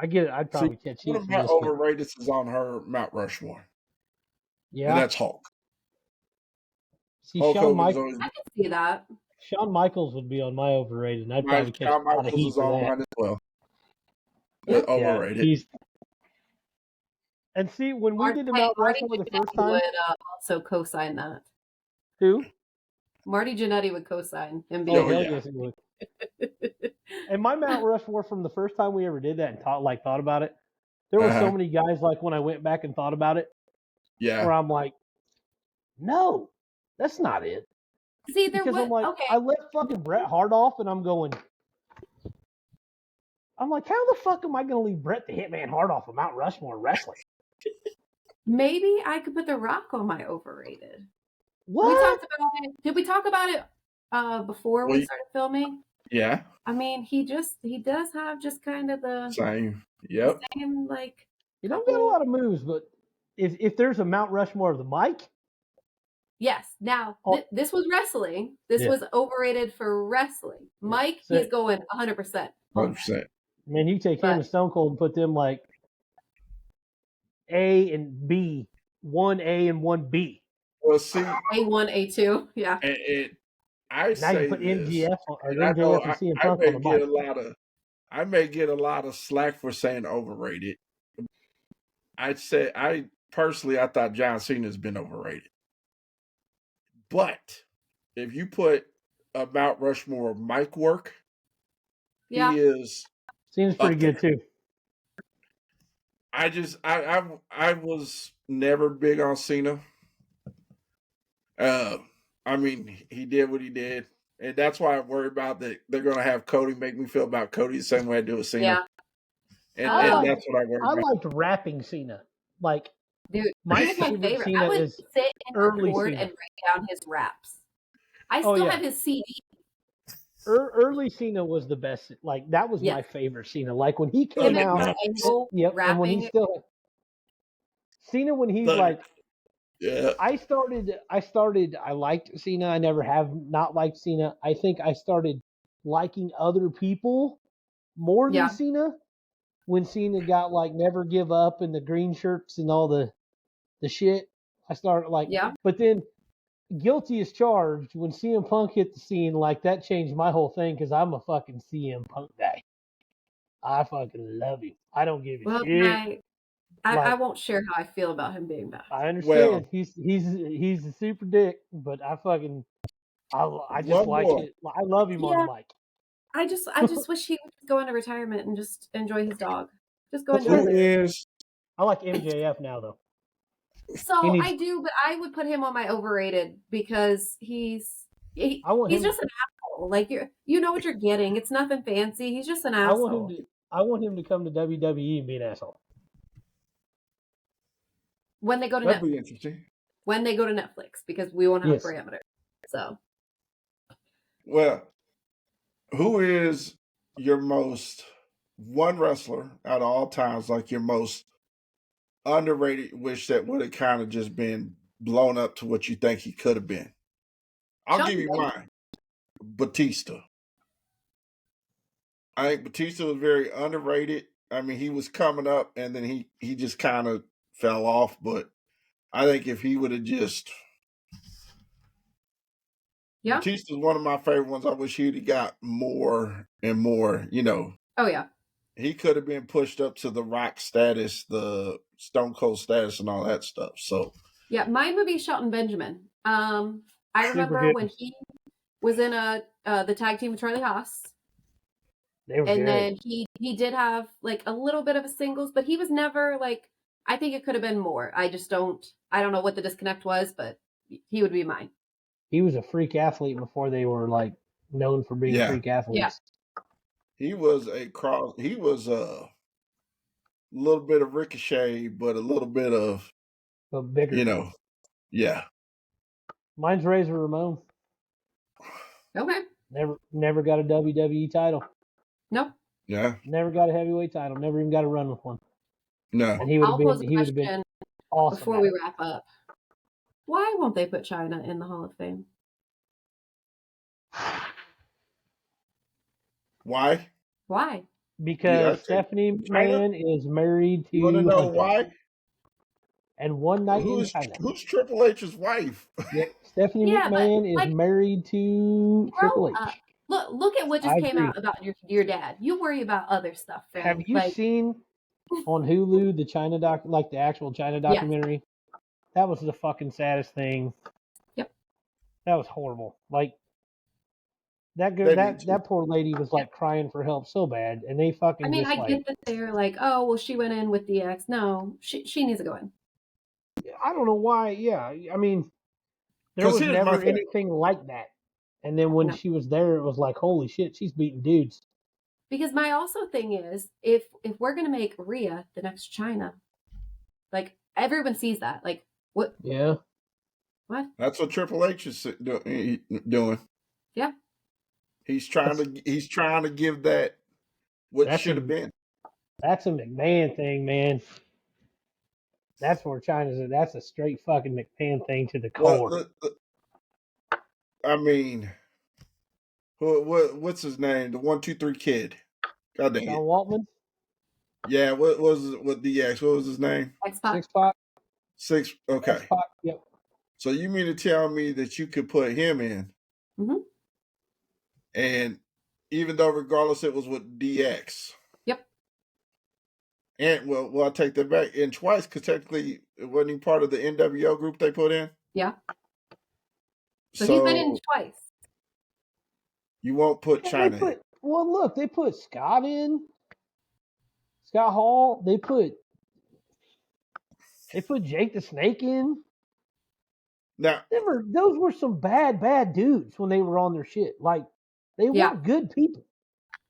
I get it. I'd probably catch one of my overrated is on her Mount Rushmore. Yeah. And that's Hulk. See, Shawn Michaels. I can see that. Shawn Michaels would be on my overrated, and I'd probably catch Shawn Michaels is on mine as well. Overrated. And see, when we did the Mount Rushmore the first time, would also co-sign that. Who? Marty Jannetty would co-sign him. Yes, he would. And my Mount Rushmore from the first time we ever did that and thought about it, there were so many guys when I went back and thought about it, where I'm like, no, that's not it. See, I'm like, I let fucking Bret Hart off, and I'm like, how the fuck am I going to leave Bret the Hitman Hart off of Mount Rushmore wrestling? Maybe I could put The Rock on my overrated. What? We talked about it. Did we talk about it before we started filming? Yeah. I mean, he does have just kind of the same. Yep. Same You don't get a lot of moves, but if there's a Mount Rushmore of the mic. Yes. Now, this was wrestling. This was overrated for wrestling. Mike, he's going 100%. 100%. Man, you take him and Stone Cold and put them like A and B, 1A and 1B. Well, see, A1, A2, yeah. I say you put MGF or MJF and CM Punk on the mic. I may get a lot of slack for saying overrated. I'd say I thought John Cena's been overrated. But if you put a Mount Rushmore of mic work, he is. Seems pretty good too. I was never big on Cena. I mean, he did what he did, and that's why I worry about that they're going to have Cody make me feel about Cody the same way I do with Cena. Yeah. And that's what I worry about. I liked rapping Cena. Like, dude, my he was my favorite favorite. Cena I would is sit and early record Cena. and write down his raps. I still have his CD. Early Cena was the best. Like, that was my favorite Cena. Like, when he came out, and when he still Cena, when he's like, yeah, I liked Cena. I never have not liked Cena. I think I started liking other people more than Cena when Cena got like Never Give Up and the green shirts and all the shit. I started like, but then Guilty as Charged, when CM Punk hit the scene, like that changed my whole thing because I'm a fucking CM Punk guy. I fucking love him. I don't give a shit. I won't share how I feel about him being back. I understand. He's a super dick, but I just like it. I love him on the mic. I just wish he would go into retirement and just enjoy his dog. Just go enjoy it. I like MJF now though. So I do, but I would put him on my overrated because he's just an asshole. Like you know what you're getting. It's nothing fancy. He's just an asshole. I want him to come to WWE and be an asshole. When they go to That'd Netflix. Be interesting. When they go to Netflix, because we won't have a parameter. So, well, who is your most one wrestler out of all times, like your most underrated, wish that would have kind of just been blown up to what you think he could have been? I'll give you mine. Batista. I think Batista was very underrated. I mean, he was coming up and then he just kind of fell off, but I think if he would have just Batista's one of my favorite ones. I wish he'd have got more and more, Oh yeah. He could have been pushed up to the Rock status, the Stone Cold status, and all that stuff. So yeah, mine would be Shelton Benjamin. I remember when he was in the tag team with Charlie Haas. Then he did have like a little bit of a singles, but he was never like, I think it could have been more. I don't know what the disconnect was, but he would be mine. He was a freak athlete before they were like known for being freak athletes. Yeah. He was a little bit of Ricochet, but a little bit of bigger. Yeah. Mine's Razor Ramon. Okay. Never got a WWE title. Nope. Yeah. Never got a heavyweight title. Never even got a run with one. No. And he would have been awesome before we wrap up. Why won't they put China in the Hall of Fame? Why? Why? Because Stephanie McMahon is married to. You want to know why? And one night in China. Who's Triple H's wife? Yep. Stephanie McMahon is married to Triple H. Look at what just came out about your dad. You worry about other stuff. Fam. Have you seen on Hulu the China the actual China documentary? Yes. That was the fucking saddest thing. Yep. That was horrible. Like that girl, that poor lady was like crying for help so bad, and they fucking. I mean, I get that they're like, oh well, she went in with the ex. No, she needs to go in. I don't know why. Yeah, I mean, there was never anything like that. And then when she was there, it was like, holy shit, she's beating dudes. Because my also thing is, if we're gonna make Rhea the next China, like everyone sees that, like what? Yeah. What? That's what Triple H is doing. Yeah. He's trying to give that what should have been. That's a McMahon thing, man. That's where China's. That's a straight fucking McMahon thing to the core. I mean, what's his name? The 1, 2, 3 kid. God dang it. Sean Waltman. Yeah. What was with DX? What was his name? X-Pac. Okay. X-Pac, yep. So you mean to tell me that you could put him in? Mm-hmm. And even though regardless it was with DX. Yep. And well, I take that back. And twice, because technically it wasn't he part of the NWO group they put in? Yeah. So he's been in twice. You won't put China in. Well, look, they put Scott in. Scott Hall. They put Jake the Snake in. Now, those were some bad dudes when they were on their shit. Like, they weren't good people.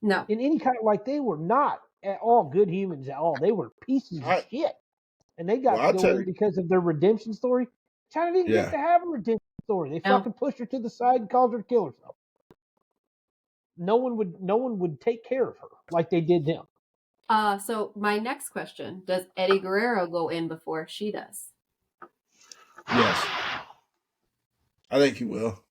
No. In any kind of, like, they were not at all good humans at all. They were pieces of shit. And they got to go in because of their redemption story. China didn't get to have a redemption story. They fucking pushed her to the side and caused her to kill herself. No one would take care of her like they did them. So my next question: does Eddie Guerrero go in before she does? Yes, I think he will.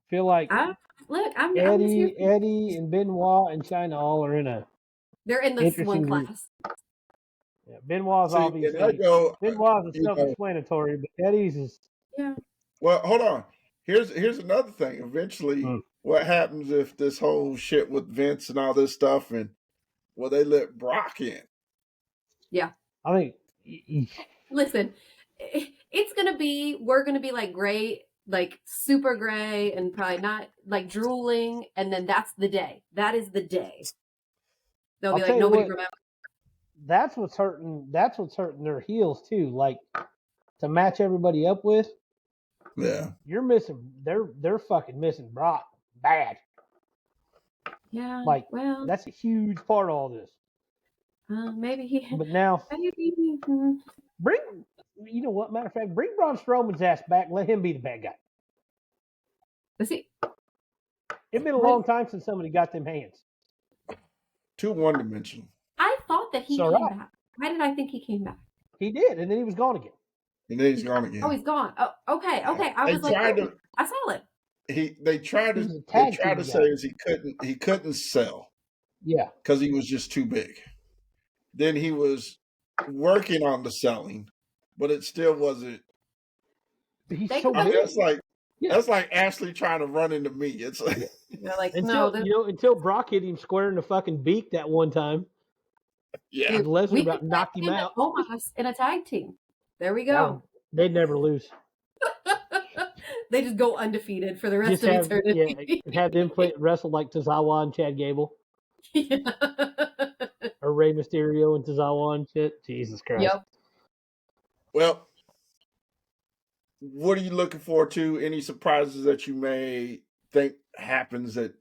Feel like Eddie and Benoit and China all are in a. They're in this one class. Yeah, Benoit's obviously Benoit's self-explanatory, but Eddie's is. Yeah. Well, hold on. Here's another thing. Eventually, what happens if this whole shit with Vince and all this stuff, and will they let Brock in? Yeah. I think. Listen, we're gonna be like gray, like super gray, and probably not like drooling, and then that's the day. That is the day. They'll be like, nobody remembers. That's what's hurting. That's what's hurting their heels too. Like, to match everybody up with. Yeah. You're missing. They're fucking missing Brock bad. Yeah. Like, well, that's a huge part of all this. Maybe he. But now, bring. You know what? Matter of fact, bring Braun Strowman's ass back. Let him be the bad guy. Let's see. It's been a long time since somebody got them hands. Too one-dimensional. I thought that he came back. Why did I think he came back? He did, and then he was gone again. And then he's gone again. Oh, he's gone. Oh, okay. I was like, I saw it. They tried to say he couldn't sell. Yeah. Because he was just too big. Then he was working on the selling, but it still wasn't. He's so big. That's like Ashley trying to run into me. It's like, like until Brock hit him square in the fucking beak that one time. Yeah. Lesnar about knocked him out. Almost in a tag team. There we go. They'd never lose. They just go undefeated for the rest of eternity. Yeah, have them wrestle like Tozawa and Chad Gable. Yeah. Or Rey Mysterio and Tozawa and shit. Jesus Christ. Yep. Well, what are you looking forward to? Any surprises that you may think happens that?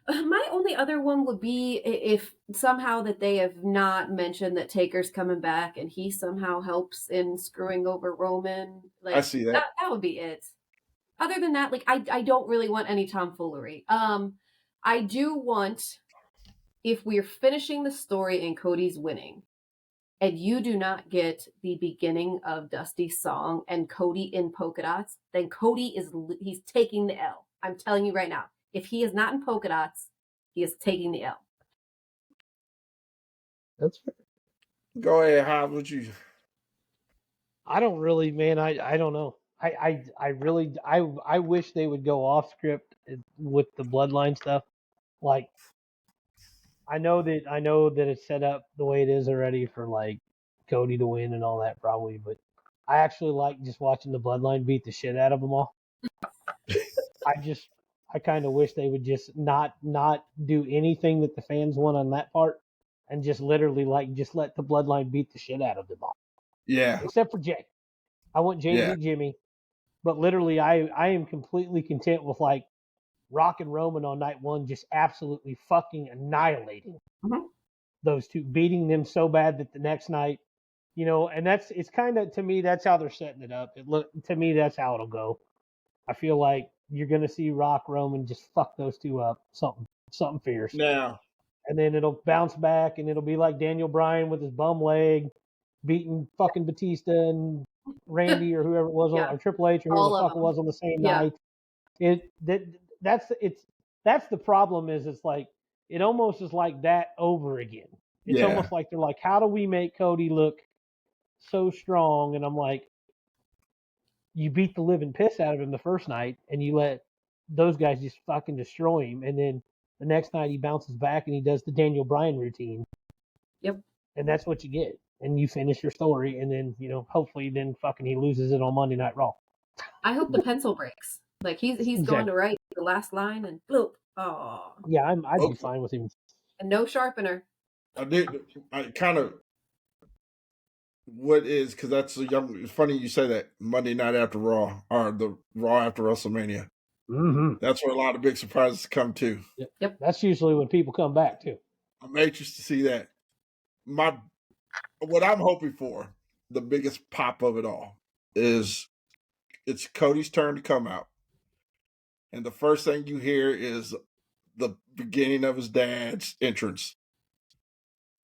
My only other one would be if somehow that they have not mentioned that Taker's coming back and he somehow helps in screwing over Roman. Like, I see that. That would be it. Other than that, like I don't really want any tomfoolery. I do want, if we're finishing the story and Cody's winning, and you do not get the beginning of Dusty's song and Cody in polka dots, then Cody he's taking the L. I'm telling you right now. If he is not in polka dots, he is taking the L. That's fair. Go ahead, Hobbs. What you? I don't really, man. I don't know. I really wish they would go off script with the bloodline stuff. Like, I know that it's set up the way it is already for like Cody to win and all that probably, but I actually like just watching the bloodline beat the shit out of them all. I kind of wish they would just not do anything that the fans want on that part, and just literally just let the bloodline beat the shit out of them all. Yeah. Except for Jay. I want Jay to beat Jimmy, but literally I am completely content with like Rock and Roman on night one just absolutely fucking annihilating those two, beating them so bad that the next night, and it's kind of, to me, that's how they're setting it up. To me, that's how it'll go. I feel like you're going to see Rock Roman just fuck those two up, something fierce. Now. And then it'll bounce back, and it'll be like Daniel Bryan with his bum leg beating fucking Batista and Randy or whoever it was, or Triple H or whoever the fuck it was on the same night. That's the problem. Is it's like it almost is like that over again. It's almost like they're like, how do we make Cody look so strong? And I'm like, you beat the living piss out of him the first night, and you let those guys just fucking destroy him, and then the next night he bounces back and he does the Daniel Bryan routine. Yep. And that's what you get, and you finish your story, and then hopefully then fucking he loses it on Monday Night Raw. I hope the pencil breaks. Like he's going to write the last line and bloop. Oh. Yeah, I'd be fine with him. And no sharpener. I kind of what is because that's a young. It's funny you say that Monday night after Raw or the Raw after WrestleMania. Mm-hmm. That's where a lot of big surprises come to. Yep. That's usually when people come back too. I'm anxious to see that. What I'm hoping for, the biggest pop of it all, is it's Cody's turn to come out, and the first thing you hear is the beginning of his dad's entrance,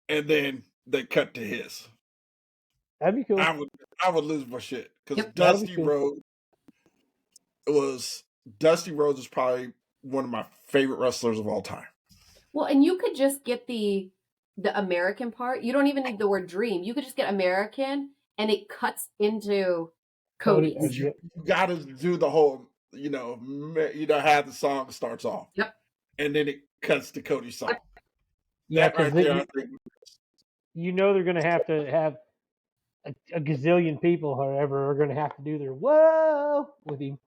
and then they cut to his. That'd be cool. I would lose my shit because Dusty Rhodes is probably one of my favorite wrestlers of all time. Well, and you could just get the American part. You don't even need the word dream. You could just get American, and it cuts into Cody. You got to do the whole, how the song starts off. Yep. And then it cuts to Cody's song. Yeah, because they're going to have a gazillion people, however, are going to have to do their whoa with him.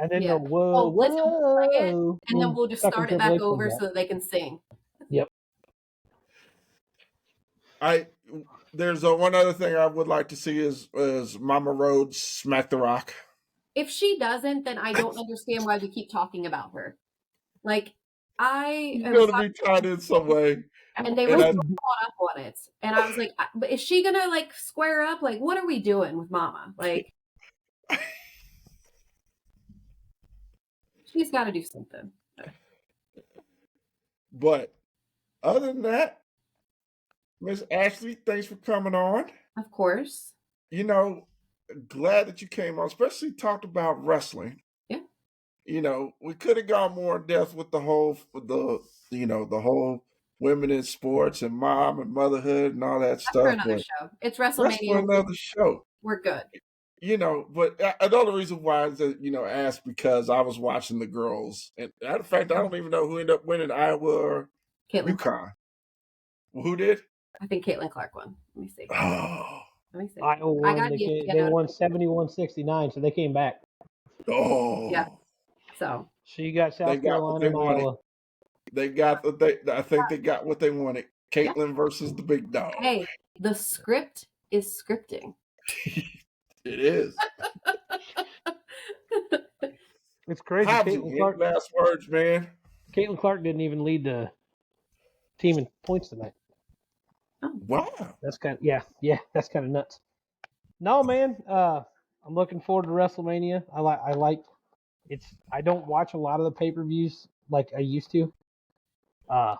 And then they'll whoa. And then we'll just start it back over so that they can sing. Yep. There's one other thing I would like to see is Mama Rhodes smack the Rock. If she doesn't, then I don't understand why we keep talking about her. Like, She's going to be tied in some way. And they were so caught up on it. And I was like, but is she going to, like, square up? Like, what are we doing with Mama? Like, she's got to do something. But other than that, Miss Ashley, thanks for coming on. Of course. Glad that you came on, especially talked about wrestling. Yeah. We could have gone more in depth with the whole women in sports and mom and motherhood and all that stuff. For another show. It's WrestleMania. For another show. We're good. But another reason why is that, asked because I was watching the girls. And matter of fact, I don't even know who ended up winning Iowa or UConn. Well, who did? I think Caitlin Clark won. Let me see. Oh. Let me see. Iowa won. They won 71-69, so they came back. Oh. Yeah. So you got South Carolina and Iowa. I think they got what they wanted. Caitlin versus the big dog. Hey, the script is scripting. It is. It's crazy. Caitlin Clark, last words, man. Caitlin Clark didn't even lead the team in points tonight. Oh. Wow. That's kind of that's kind of nuts. No, man. I'm looking forward to WrestleMania. I like it's. I don't watch a lot of the pay-per-views like I used to. To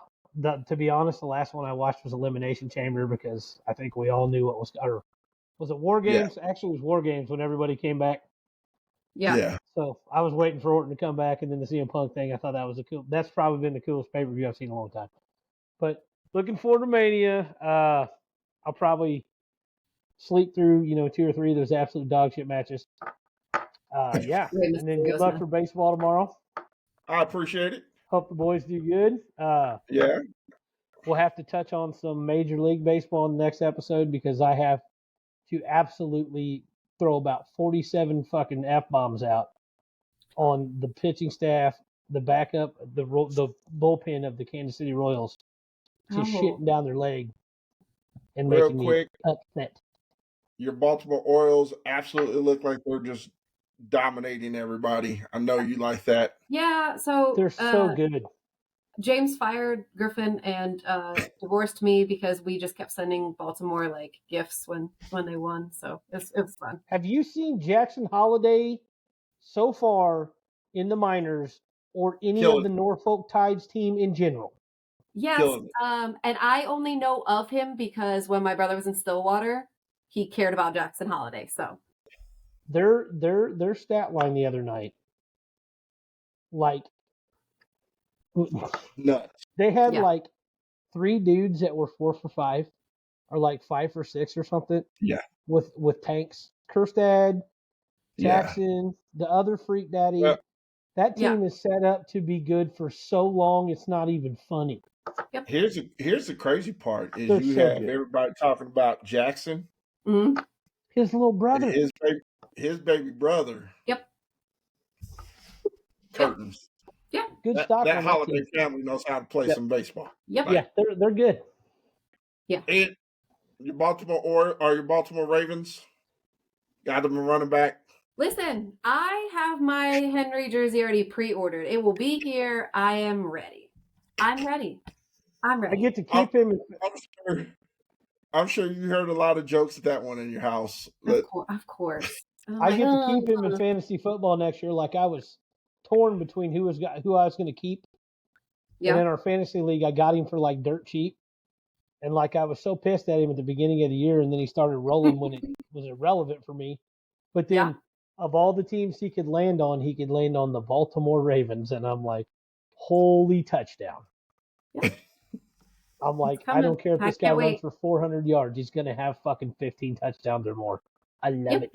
be honest, the last one I watched was Elimination Chamber because I think we all knew what was. Or was it War Games? Yeah. Actually, it was War Games when everybody came back. Yeah. So I was waiting for Orton to come back, and then the CM Punk thing. I thought that was that's probably been the coolest pay-per-view I've seen in a long time. But looking forward to Mania. I'll probably sleep through 2 or 3 of those absolute dog shit matches. Yeah. And then good luck for baseball tomorrow. I appreciate it. Hope the boys do good. Yeah. We'll have to touch on some Major League Baseball in the next episode because I have to absolutely throw about 47 fucking F-bombs out on the pitching staff, the backup, the bullpen of the Kansas City Royals just shitting down their leg and making me upset. Your Baltimore Orioles absolutely look like they're just dominating everybody. I know you like that. Yeah, so they're so good. James fired Griffin and divorced me because we just kept sending Baltimore like gifts when they won. So it was fun. Have you seen Jackson Holliday so far in the minors or any of the Norfolk Tides team in general? Yes, and I only know of him because when my brother was in Stillwater, he cared about Jackson Holliday. So their stat line the other night, like nuts. They had like 3 dudes that were 4 for 5, or like 5 for 6 or something. Yeah, with tanks, Kerstad, Jackson, the other freak daddy. That team is set up to be good for so long it's not even funny. Yep. Here's the crazy part is you have everybody talking about Jackson, his little brother, his baby brother. Yep. Curtains. Yeah. Good stock. That Holiday family knows how to play some baseball. Yep. Yeah, they're good. Yeah. And your Baltimore Ravens got them a running back. Listen, I have my Henry jersey already pre-ordered. It will be here. I am ready. I'm ready. I get to keep him. I'm sure you heard a lot of jokes at that one in your house. Of course. I get to keep him in fantasy football next year. Like I was torn between who I was going to keep. Yeah. And in our fantasy league, I got him for like dirt cheap. And like I was so pissed at him at the beginning of the year, and then he started rolling when it was irrelevant for me. But then of all the teams he could land on the Baltimore Ravens, and I'm like, holy touchdown. Yeah. I'm like, I don't care if this guy runs for 400 yards. He's going to have fucking 15 touchdowns or more. I love it.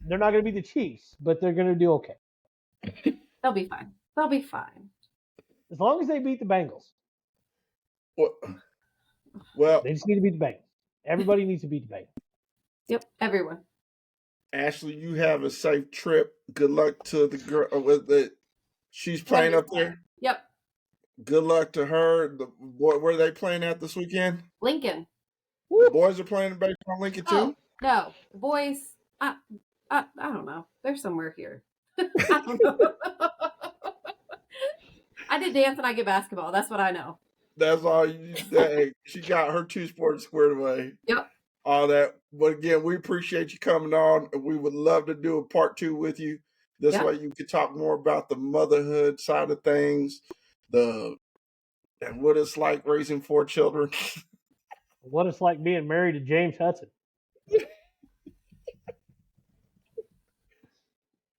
They're not going to be the Chiefs, but they're going to do okay. They'll be fine. They'll be fine. As long as they beat the Bengals. Well, they just need to beat the Bengals. Everybody needs to beat the Bengals. Yep, everyone. Ashley, you have a safe trip. Good luck to the girl. She's playing up there. Yep. Good luck to her. Where are they playing at this weekend? Lincoln. The boys are playing baseball in Lincoln too? Oh, no. The boys, I don't know. They're somewhere here. I don't know. I did dance and I get basketball. That's what I know. That's all she got her 2 sports squared away. Yep. All that. But again, we appreciate you coming on, and we would love to do a part 2 with you. This way you could talk more about the motherhood side of things, and what it's like raising 4 children. What it's like being married to James Hudson.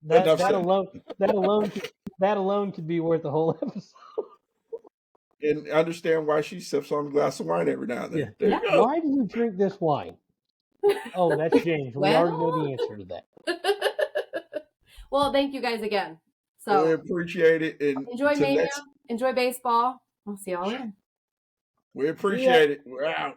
That alone could be worth the whole episode. And understand why she sips on a glass of wine every now and then. Yeah. Why do you drink this wine? Oh, that's James. We already know the answer to that. Well, thank you guys again. So we appreciate it. And enjoy Mania. Enjoy baseball. We'll see y'all later. We appreciate it. We're out.